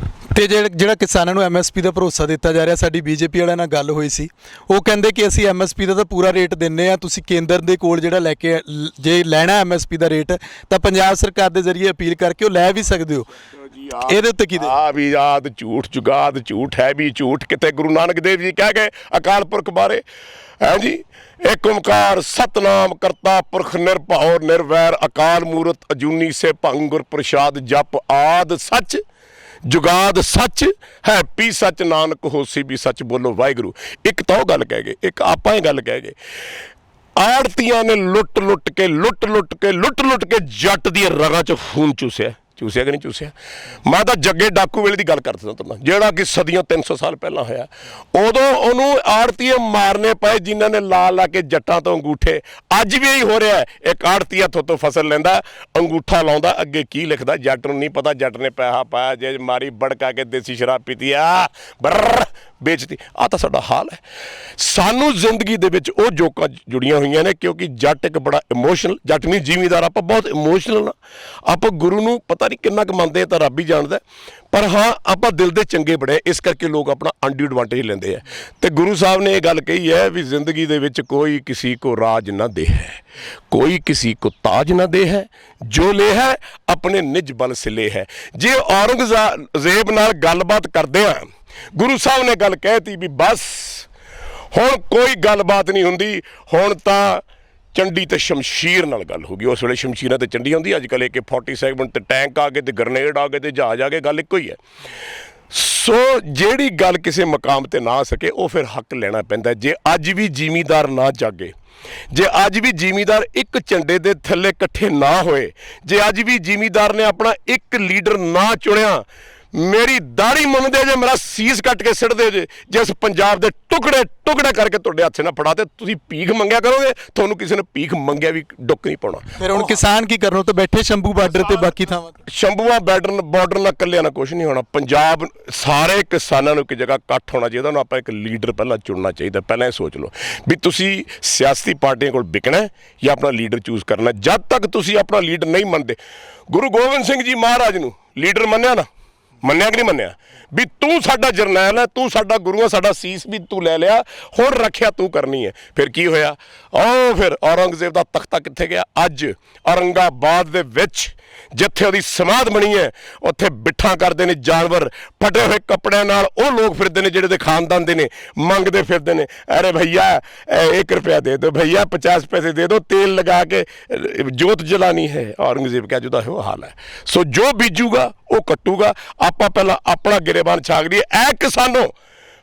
ਤੇ ਜਿਹੜਾ ਕਿਸਾਨਾਂ ਨੂੰ ਐਮਐਸਪੀ ਦਾ ਭਰੋਸਾ ਦਿੱਤਾ ਜਾ ਰਿਹਾ, ਸਾਡੀ ਬੀਜੇਪੀ ਵਾਲਿਆਂ ਨਾਲ ਗੱਲ ਹੋਈ ਸੀ, ਉਹ ਕਹਿੰਦੇ ਕਿ ਅਸੀਂ ਐਮਐਸਪੀ ਦਾ ਤਾਂ ਪੂਰਾ ਰੇਟ ਦਿੰਨੇ ਆ, ਤੁਸੀਂ ਕੇਂਦਰ ਦੇ ਕੋਲ ਜਿਹੜਾ ਲੈ ਕੇ ਜੇ ਲੈਣਾ ਐਮਐਸਪੀ ਦਾ ਰੇਟ ਤਾਂ ਪੰਜਾਬ ਸਰਕਾਰ ਦੇ ਜ਼ਰੀਏ ਅਪੀਲ ਕਰਕੇ ਉਹ ਲੈ ਵੀ ਸਕਦੇ ਹੋ। ਇਹਦੇ ਉੱਤੇ ਕੀ ਵੀ ਯਾਦ ਝੂਠ ਜੁਗਾਦ ਝੂਠ ਹੈ ਵੀ ਝੂਠ। ਕਿਤੇ ਗੁਰੂ ਨਾਨਕ ਦੇਵ ਜੀ ਕਹਿ ਗਏ ਅਕਾਲ ਪੁਰਖ ਬਾਰੇ, ਹੈ ਜੀ, ਏਕ ਓਮਕਾਰ ਸਤਨਾਮ ਕਰਤਾ ਪੁਰਖ ਨਿਰਭਉ ਨਿਰਵੈਰ ਅਕਾਲ ਮੂਰਤ ਅਜੂਨੀ ਸੇ ਭੰਗ ਗੁਰ ਪ੍ਰਸਾਦ ਜਪ ਆਦ ਸੱਚ ਜੁਗਾਦ ਸੱਚ ਹੈਪੀ ਸੱਚ ਨਾਨਕ ਹੋਸੀ ਵੀ ਸੱਚ ਬੋਲੋ ਵਾਹਿਗੁਰੂ। ਇੱਕ ਤਾਂ ਉਹ ਗੱਲ ਕਹਿ ਗਏ, ਇੱਕ ਆਪਾਂ ਇਹ ਗੱਲ ਕਹਿ ਗਏ, ਆੜਤੀਆਂ ਨੇ ਲੁੱਟ ਲੁੱਟ ਕੇ ਜੱਟ ਦੀਆਂ ਰਗਾਂ 'ਚ ਖੂਨ ਚੂਸਿਆ ਕਿ ਨਹੀਂ ਚੂਸਿਆ? ਮੈਂ ਤਾਂ ਜੱਗੇ ਡਾਕੂ ਵੇਲੇ ਦੀ ਗੱਲ ਕਰਦਾ ਤੁਹਾਨੂੰ, ਜਿਹੜਾ ਕਿ ਸਦੀਆਂ 300 ਸਾਲ ਪਹਿਲਾਂ ਹੋਇਆ। ਉਦੋਂ ਉਹਨੂੰ ਆੜਤੀਏ ਮਾਰਨੇ ਪਏ ਜਿਨ੍ਹਾਂ ਨੇ ਲਾ ਕੇ ਜੱਟਾਂ ਤੋਂ ਅੰਗੂਠੇ। ਅੱਜ ਵੀ ਇਹੀ ਹੋ ਰਿਹਾ। ਇੱਕ ਆੜਤੀਆ ਤੋਂ ਫਸਲ ਲੈਂਦਾ, ਅੰਗੂਠਾ ਲਾਉਂਦਾ, ਅੱਗੇ ਕੀ ਲਿਖਦਾ ਜੱਟ ਨੂੰ ਨਹੀਂ ਪਤਾ। ਜੱਟ ਨੇ ਪੈਸਾ ਪਾਇਆ, ਜੇ ਮਾਰੀ ਬੜਕਾ ਕੇ ਦੇਸੀ ਸ਼ਰਾਬ ਪੀਤੀ ਆ ਬਰ ਵੇਚਤੀ। ਆਹ ਤਾਂ ਸਾਡਾ ਹਾਲ ਹੈ। ਸਾਨੂੰ ਜ਼ਿੰਦਗੀ ਦੇ ਵਿੱਚ ਉਹ ਜੋਕਾਂ ਜੁੜੀਆਂ ਹੋਈਆਂ ਨੇ, ਕਿਉਂਕਿ ਜੱਟ ਇੱਕ ਬੜਾ ਇਮੋਸ਼ਨਲ, ਜੱਟ ਨਹੀਂ ਜ਼ਿਮੀਂਦਾਰ, ਆਪਾਂ ਬਹੁਤ ਇਮੋਸ਼ਨਲ ਆ। ਆਪਾਂ ਗੁਰੂ ਨੂੰ ਪਤਾ ਨਹੀਂ ਕਿੰਨਾ ਕੁ ਮੰਨਦੇ ਤਾਂ ਰੱਬ ਹੀ ਜਾਣਦਾ, ਪਰ ਹਾਂ ਆਪਾਂ ਦਿਲ ਦੇ ਚੰਗੇ ਬੜੇ, ਇਸ ਕਰਕੇ ਲੋਕ ਆਪਣਾ ਅਨਡਿਊ ਐਡਵਾਂਟੇਜ ਲੈਂਦੇ ਆ। ਤੇ ਗੁਰੂ ਸਾਹਿਬ ਨੇ ਇਹ ਗੱਲ ਕਹੀ ਹੈ ਵੀ ਜ਼ਿੰਦਗੀ ਦੇ ਵਿੱਚ ਕੋਈ ਕਿਸੇ ਕੋ ਰਾਜ ਨਾ ਦੇ ਹੈ, ਕੋਈ ਕਿਸੇ ਕੋ ਤਾਜ ਨਾ ਦੇ ਹੈ, ਜੋ ਲੈ ਹੈ ਆਪਣੇ ਨਿਜ ਬਲ ਸਿਲੇ ਹੈ। ਜੇ ਔਰੰਗਜ਼ੇਬ ਨਾਲ ਗੱਲਬਾਤ ਕਰਦੇ ਆ, ਗੁਰੂ ਸਾਹਿਬ ਨੇ ਗੱਲ ਕਹਿਤੀ ਵੀ ਬਸ ਹੁਣ ਕੋਈ ਗੱਲਬਾਤ ਨਹੀਂ ਹੁੰਦੀ, ਹੁਣ ਤਾਂ ਚੰਡੀ ਤੇ ਸ਼ਮਸ਼ੀਰ ਨਾਲ ਗੱਲ ਹੋ ਗਈ। ਉਸ ਵੇਲੇ ਸ਼ਮਸ਼ੀਰਾਂ ਤੇ ਚੰਡੀ ਹੁੰਦੀ, ਅੱਜ ਕੱਲ੍ਹ AK-47 ਤੇ ਟੈਂਕ ਆ ਗਏ ਤੇ ਗਰਨੇਡ ਆ ਗਏ ਤੇ ਜਹਾਜ਼ ਆ ਗਏ, ਗੱਲ ਇੱਕੋ ਹੀ ਹੈ। ਸੋ ਜਿਹੜੀ ਗੱਲ ਕਿਸੇ ਮਕਾਮ ਤੇ ਨਾ ਆ ਸਕੇ, ਉਹ ਫਿਰ ਹੱਕ ਲੈਣਾ ਪੈਂਦਾ। ਜੇ ਅੱਜ ਵੀ ਜ਼ਿਮੀਂਦਾਰ ਨਾ ਜਾਗੇ, ਜੇ ਅੱਜ ਵੀ ਜ਼ਿਮੀਂਦਾਰ ਇੱਕ ਝੰਡੇ ਦੇ ਥੱਲੇ ਇਕੱਠੇ ਨਾ ਹੋਏ, ਜੇ ਅੱਜ ਵੀ ਜ਼ਿਮੀਂਦਾਰ ਨੇ ਆਪਣਾ ਇੱਕ ਲੀਡਰ ਨਾ ਚੁਣਿਆ, ਮੇਰੀ ਦਾੜੀ ਮੁੰਨਦੇ ਜੇ, ਮੇਰਾ ਸੀਸ ਕੱਟ ਕੇ ਸਿੱਟਦੇ ਜੇ, ਜਿਸ ਪੰਜਾਬ ਦੇ ਟੁਕੜੇ ਕਰਕੇ ਤੁਹਾਡੇ ਹੱਥ ਨਾਲ ਫੜਾ ਤੇ ਤੁਸੀਂ ਭੀਖ ਮੰਗਿਆ ਕਰੋਗੇ, ਤੁਹਾਨੂੰ ਕਿਸੇ ਨੇ ਭੀਖ ਮੰਗਿਆ ਵੀ ਡੁੱਕ ਨਹੀਂ ਪਾਉਣਾ। ਫਿਰ ਹੁਣ ਕਿਸਾਨ ਕੀ ਕਰਨ? ਤਾਂ ਬੈਠੇ ਸ਼ੰਭੂ ਬਾਰਡਰ ਤੇ ਬਾਕੀ ਥਾਵਾਂ ਤੇ। ਸ਼ੰਭੂਆ ਬਾਰਡਰ ਨਾਲ ਇਕੱਲਿਆਂ ਨਾਲ ਕੁਝ ਨਹੀਂ ਹੋਣਾ। ਪੰਜਾਬ ਸਾਰੇ ਕਿਸਾਨਾਂ ਨੂੰ ਇੱਕ ਜਗ੍ਹਾ ਇਕੱਠ ਹੋਣਾ ਚਾਹੀਦਾ। ਉਹਨੂੰ ਆਪਾਂ ਇੱਕ ਲੀਡਰ ਪਹਿਲਾਂ ਚੁਣਨਾ ਚਾਹੀਦਾ। ਪਹਿਲਾਂ ਇਹ ਸੋਚ ਲਓ ਵੀ ਤੁਸੀਂ ਸਿਆਸੀ ਪਾਰਟੀਆਂ ਕੋਲ ਵਿਕਣਾ ਜਾਂ ਆਪਣਾ ਲੀਡਰ ਚੂਜ਼ ਕਰਨਾ। ਜਦ ਤੱਕ ਤੁਸੀਂ ਆਪਣਾ ਲੀਡਰ ਨਹੀਂ ਮੰਨਦੇ, ਗੁਰੂ ਗੋਬਿੰਦ ਸਿੰਘ ਜੀ ਮਹਾਰਾਜ ਨੂੰ ਲੀਡਰ ਮੰਨਿਆ ਨਾ, ਮੰਨਿਆ ਕਿ ਨਹੀਂ ਮੰਨਿਆ? ਵੀ ਤੂੰ ਸਾਡਾ ਜਰਨੈਲ ਹੈ, ਤੂੰ ਸਾਡਾ ਗੁਰੂ ਹੈ, ਸਾਡਾ ਸੀਸ ਵੀ ਤੂੰ ਲੈ ਲਿਆ, ਹੁਣ ਰੱਖਿਆ ਤੂੰ ਕਰਨੀ ਹੈ। ਫਿਰ ਕੀ ਹੋਇਆ? ਫਿਰ ਔਰੰਗਜ਼ੇਬ ਦਾ ਤਖਤਾ ਕਿੱਥੇ ਗਿਆ? ਅੱਜ ਔਰੰਗਾਬਾਦ ਦੇ ਵਿੱਚ ਜਿੱਥੇ ਉਹਦੀ ਸਮਾਧ ਬਣੀ ਹੈ, ਉੱਥੇ ਬਿੱਠਾਂ ਕਰਦੇ ਨੇ ਜਾਨਵਰ, ਫਟੇ ਹੋਏ ਕੱਪੜਿਆਂ ਨਾਲ ਉਹ ਲੋਕ ਫਿਰਦੇ ਨੇ ਜਿਹੜੇ ਦੇ ਖਾਨਦਾਨ ਦੇ ਨੇ, ਮੰਗਦੇ ਫਿਰਦੇ ਨੇ, ਅਰੇ ਭਈਆ 1 रुपया दे दो, भैया 50 पैसे दे दो, तेल लगा के जोत जलानी है। औरंगजेब का जुदा है वो हाल है। सो जो बीजूगा वो कट्टूगा। ਆਪਾਂ ਪਹਿਲਾਂ ਆਪਣਾ ਗਿਰੇਬਾਨ ਛਾਗ ਲਈਏ। ਐ ਕਿਸਾਨੋ,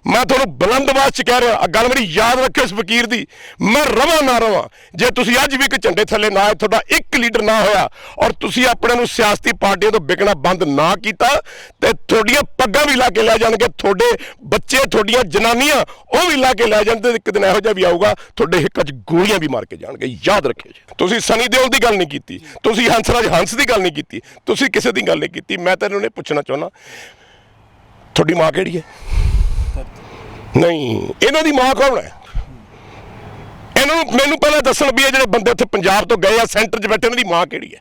ਮੈਂ ਤੁਹਾਨੂੰ ਬੁਲੰਦ ਆਵਾਜ਼ 'ਚ ਕਹਿ ਰਿਹਾ, ਗੱਲ ਮੇਰੀ ਯਾਦ ਰੱਖਿਓ ਇਸ ਫਕੀਰ ਦੀ, ਮੈਂ ਰਵਾਂ ਨਾ ਰਵਾਂ, ਜੇ ਤੁਸੀਂ ਅੱਜ ਵੀ ਇੱਕ ਝੰਡੇ ਥੱਲੇ ਨਾ ਆਏ, ਤੁਹਾਡਾ ਇੱਕ ਲੀਡਰ ਨਾ ਹੋਇਆ, ਔਰ ਤੁਸੀਂ ਆਪਣੇ ਨੂੰ ਸਿਆਸਤੀ ਪਾਰਟੀਆਂ ਤੋਂ ਵਿਕਣਾ ਬੰਦ ਨਾ ਕੀਤਾ, ਤੇ ਤੁਹਾਡੀਆਂ ਪੱਗਾਂ ਵੀ ਲਾ ਕੇ ਲੈ ਜਾਣਗੇ, ਤੁਹਾਡੇ ਬੱਚੇ, ਤੁਹਾਡੀਆਂ ਜਨਾਨੀਆਂ ਉਹ ਵੀ ਲਾ ਕੇ ਲੈ ਜਾਂਦੇ। ਇੱਕ ਦਿਨ ਇਹੋ ਜਿਹਾ ਵੀ ਆਊਗਾ, ਤੁਹਾਡੇ ਹਿੱਕਾਂ 'ਚ ਗੋਲੀਆਂ ਵੀ ਮਾਰ ਕੇ ਜਾਣਗੇ। ਯਾਦ ਰੱਖਿਓ ਜੀ। ਤੁਸੀਂ ਸਨੀ ਦਿਓਲ ਦੀ ਗੱਲ ਨਹੀਂ ਕੀਤੀ, ਤੁਸੀਂ ਹੰਸਰਾਜ ਹੰਸ ਦੀ ਗੱਲ ਨਹੀਂ ਕੀਤੀ, ਤੁਸੀਂ ਕਿਸੇ ਦੀ ਗੱਲ ਨਹੀਂ ਕੀਤੀ। ਮੈਂ ਤਾਂ ਇਹਨੂੰ ਪੁੱਛਣਾ ਚਾਹੁੰਦਾ, ਤੁਹਾਡੀ ਮਾਂ ਕਿਹੜੀ ਹੈ? ਨਹੀਂ, ਇਹਨਾਂ ਦੀ ਮਾਂ ਕੌਣ ਹੈ? ਮੈਨੂੰ ਪਹਿਲਾਂ ਦੱਸਣ ਵੀ ਇਹ ਜਿਹੜੇ ਬੰਦੇ ਉੱਥੇ ਪੰਜਾਬ ਤੋਂ ਗਏ ਆ, ਸੈਂਟਰ 'ਚ ਬੈਠੇ, ਇਹਨਾਂ ਦੀ ਮਾਂ ਕਿਹੜੀ ਹੈ?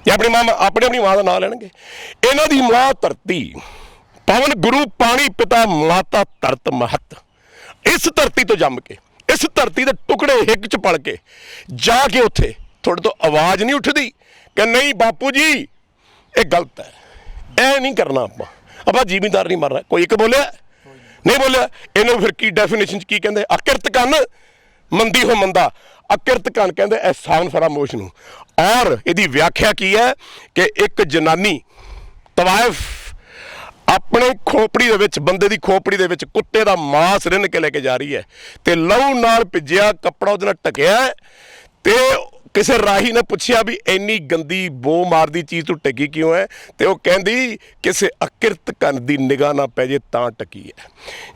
ਇਹ ਆਪਣੀ ਮਾਂ ਦਾ ਨਾਂ ਲੈਣਗੇ। ਇਹਨਾਂ ਦੀ ਮਾਂ ਧਰਤੀ, ਪਵਨ ਗੁਰੂ ਪਾਣੀ ਪਿਤਾ ਮਾਤਾ ਧਰਤ ਮਹਤ। ਇਸ ਧਰਤੀ ਤੋਂ ਜੰਮ ਕੇ, ਇਸ ਧਰਤੀ ਦੇ ਟੁਕੜੇ ਹਿੱਕ 'ਚ ਪਲ ਕੇ ਜਾ ਕੇ ਉੱਥੇ ਤੁਹਾਡੇ ਤੋਂ ਆਵਾਜ਼ ਨਹੀਂ ਉੱਠਦੀ ਕਿ ਨਹੀਂ ਬਾਪੂ ਜੀ ਇਹ ਗਲਤ ਹੈ, ਇਹ ਨਹੀਂ ਕਰਨਾ, ਆਪਾਂ ਜ਼ਿਮੀਂਦਾਰ ਨਹੀਂ ਮਰਨਾ। ਕੋਈ ਇੱਕ ਬੋਲਿਆ? ਨਹੀਂ ਬੋਲਿਆ। ਇਹਨੂੰ ਫਿਰ ਕੀ ਡੈਫੀਨੇਸ਼ਨ 'ਚ ਕੀ ਕਹਿੰਦੇ? ਅਕਿਰਤ ਕੰਨ ਮੰਦੀ ਹੋ ਮੰਦਾ। ਅਕਿਰਤ ਕੰਨ ਕਹਿੰਦੇ ਅਹਿਸਾਨ ਫਰਾਮੋਸ਼ ਨੂੰ। ਔਰ ਇਹਦੀ ਵਿਆਖਿਆ ਕੀ ਹੈ ਕਿ ਇੱਕ ਜਨਾਨੀ ਤਵਾਇਫ ਆਪਣੇ ਖੋਪੜੀ ਦੇ ਵਿੱਚ, ਬੰਦੇ ਦੀ ਖੋਪੜੀ ਦੇ ਵਿੱਚ ਕੁੱਤੇ ਦਾ ਮਾਸ ਰਿੰਨ ਕੇ ਲੈ ਕੇ ਜਾ ਰਹੀ ਹੈ, ਤੇ ਲਹੂ ਨਾਲ ਭਿੱਜਿਆ ਕੱਪੜਾ ਉਹਦੇ ਨਾਲ ਢਕਿਆ, ਤੇ ਕਿਸੇ ਰਾਹੀ ਨੇ ਪੁੱਛਿਆ ਵੀ ਇੰਨੀ ਗੰਦੀ ਬੋ ਮਾਰਦੀ ਚੀਜ਼ ਤੂੰ ਟਕੀ ਕਿਉਂ ਹੈ, ਤੇ ਉਹ ਕਹਿੰਦੀ ਕਿਸੇ ਅਕਿਰਤ ਕੰਨ ਦੀ ਨਿਗਾਹ ਨਾ ਪੈ ਜੇ ਤਾਂ ਟਕੀ ਹੈ।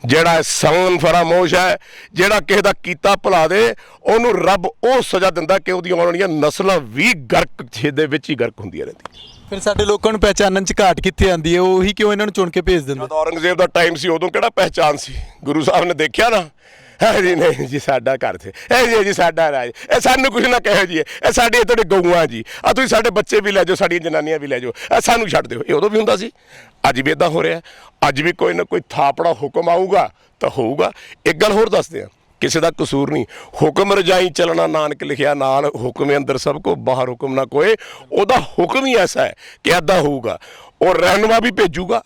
ਜਿਹੜਾ ਸੰਨ ਫਰਾਮੋਸ਼ ਹੈ, ਜਿਹੜਾ ਕਿਸੇ ਦਾ ਕੀਤਾ ਭੁਲਾ ਦੇ, ਉਹਨੂੰ ਰੱਬ ਉਹ ਸਜ਼ਾ ਦਿੰਦਾ ਕਿ ਉਹਦੀਆਂ ਆਉਣ ਵਾਲੀਆਂ ਨਸਲਾਂ ਵੀ ਗਰਕ ਦੇ ਵਿੱਚ ਹੀ ਗਰਕ ਹੁੰਦੀਆਂ ਰਹਿੰਦੀਆਂ। ਫਿਰ ਸਾਡੇ ਲੋਕਾਂ ਨੂੰ ਪਹਿਚਾਨਣ 'ਚ ਘਾਟ ਕਿੱਥੇ ਆਉਂਦੀ ਹੈ? ਉਹੀ ਕਿਉਂ ਇਹਨਾਂ ਨੂੰ ਚੁਣ ਕੇ ਭੇਜ ਦਿੰਦੇ? ਜਦੋਂ ਔਰੰਗਜ਼ੇਬ ਦਾ ਟਾਈਮ ਸੀ ਉਦੋਂ ਕਿਹੜਾ ਪਹਿਚਾਨ ਸੀ? ਗੁਰੂ ਸਾਹਿਬ ਨੇ ਦੇਖਿਆ ਨਾ, ਹੈ ਜੀ ਨਹੀਂ ਜੀ ਸਾਡਾ ਘਰ ਸੀ, ਇਹ ਜੀ ਸਾਡਾ ਰਾਜ, ਇਹ ਸਾਨੂੰ ਕੁਛ ਨਾ ਕਹੋ ਜੀ, ਇਹ ਸਾਡੇ ਤੁਹਾਡੇ ਗਊਆਂ ਜੀ, ਆ ਤੁਸੀਂ ਸਾਡੇ ਬੱਚੇ ਵੀ ਲੈ ਜਾਓ, ਸਾਡੀਆਂ ਜਨਾਨੀਆਂ ਵੀ ਲੈ ਜਾਓ, ਇਹ ਸਾਨੂੰ ਛੱਡ ਦਿਓ। ਇਹ ਉਦੋਂ ਵੀ ਹੁੰਦਾ ਸੀ, ਅੱਜ ਵੀ ਇੱਦਾਂ ਹੋ ਰਿਹਾ। ਅੱਜ ਵੀ ਕੋਈ ਨਾ ਕੋਈ ਥਾਪੜਾ ਹੁਕਮ ਆਊਗਾ ਤਾਂ ਹੋਊਗਾ। ਇੱਕ ਗੱਲ ਹੋਰ ਦੱਸਦੇ ਆ, ਕਿਸੇ ਦਾ ਕਸੂਰ ਨਹੀਂ, ਹੁਕਮ ਰਜਾਈ ਚੱਲਣਾ ਨਾਨਕ ਲਿਖਿਆ ਨਾਲ, ਹੁਕਮੇ ਅੰਦਰ ਸਭ ਕੋ ਬਾਹਰ ਹੁਕਮ ਨਾ ਕੋਏ। ਉਹਦਾ ਹੁਕਮ ਹੀ ਐਸਾ ਹੈ ਕਿ ਇੱਦਾਂ ਹੋਊਗਾ। ਉਹ ਰਹਿਨੁਮਾ ਵੀ ਭੇਜੂਗਾ,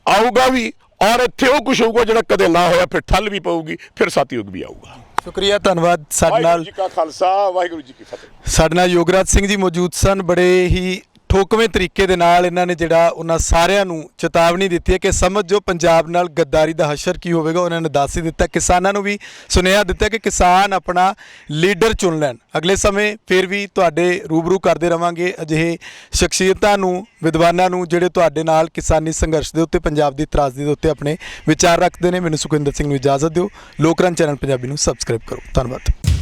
ਆਊਗਾ ਵੀ, ਔਰ ਇੱਥੇ ਉਹ ਕੁਛ ਹੋਊਗਾ ਜਿਹੜਾ ਕਦੇ ਨਾ ਹੋਇਆ। ਫਿਰ ਠੱਲ ਵੀ ਪਊਗੀ, ਫਿਰ ਸਤਿਯੁਗ ਵੀ ਆਊਗਾ। ਸ਼ੁਕਰੀਆ, ਧੰਨਵਾਦ। ਸਾਡੇ ਵਾਹਿਗੁਰੂ ਨਾਲ ਜੀ ਕਾ ਖਾਲਸਾ, ਵਾਹਿਗੁਰੂ ਜੀ ਕੀ ਫਤਿਹ। ਸਾਡੇ ਨਾਲ ਯੋਗਰਾਜ ਸਿੰਘ ਜੀ ਮੌਜੂਦ ਸਨ। ਬੜੇ ਹੀ ਠੋਕਵੇਂ ਤਰੀਕੇ ਦੇ ਨਾਲ ਇਹਨਾਂ ਨੇ ਜਿਹੜਾ ਉਹਨਾਂ ਸਾਰਿਆਂ ਨੂੰ ਚੇਤਾਵਨੀ ਦਿੱਤੀ ਹੈ ਕਿ ਸਮਝ ਜੋ ਪੰਜਾਬ ਨਾਲ ਗੱਦਾਰੀ ਦਾ ਹਸ਼ਰ ਕੀ ਹੋਵੇਗਾ। ਉਹਨਾਂ ਨੇ ਦੱਸ ਹੀ ਦਿੱਤਾ, ਕਿਸਾਨਾਂ ਨੂੰ ਵੀ ਸੁਨੇਹਾ ਦਿੱਤਾ ਕਿ ਕਿਸਾਨ ਆਪਣਾ ਲੀਡਰ ਚੁਣ ਲੈਣ। ਅਗਲੇ ਸਮੇਂ ਫਿਰ ਵੀ ਤੁਹਾਡੇ ਰੂਬਰੂ ਕਰਦੇ ਰਵਾਂਗੇ ਅਜਿਹੇ ਸ਼ਖਸੀਅਤਾਂ ਨੂੰ, ਵਿਦਵਾਨਾਂ ਨੂੰ, ਜਿਹੜੇ ਤੁਹਾਡੇ ਨਾਲ ਕਿਸਾਨੀ ਸੰਘਰਸ਼ ਦੇ ਉੱਤੇ, ਪੰਜਾਬ ਦੀ ਤਰਾਜ਼ਦੀ ਦੇ ਉੱਤੇ ਆਪਣੇ ਵਿਚਾਰ ਰੱਖਦੇ ਨੇ। ਮੈਨੂੰ ਸੁਖਵਿੰਦਰ ਸਿੰਘ ਨੂੰ ਇਜਾਜ਼ਤ ਦਿਓ। ਲੋਕਰਨ ਚੈਨਲ ਪੰਜਾਬੀ ਨੂੰ ਸਬਸਕ੍ਰਾਈਬ ਕਰੋ। ਧੰਨਵਾਦ।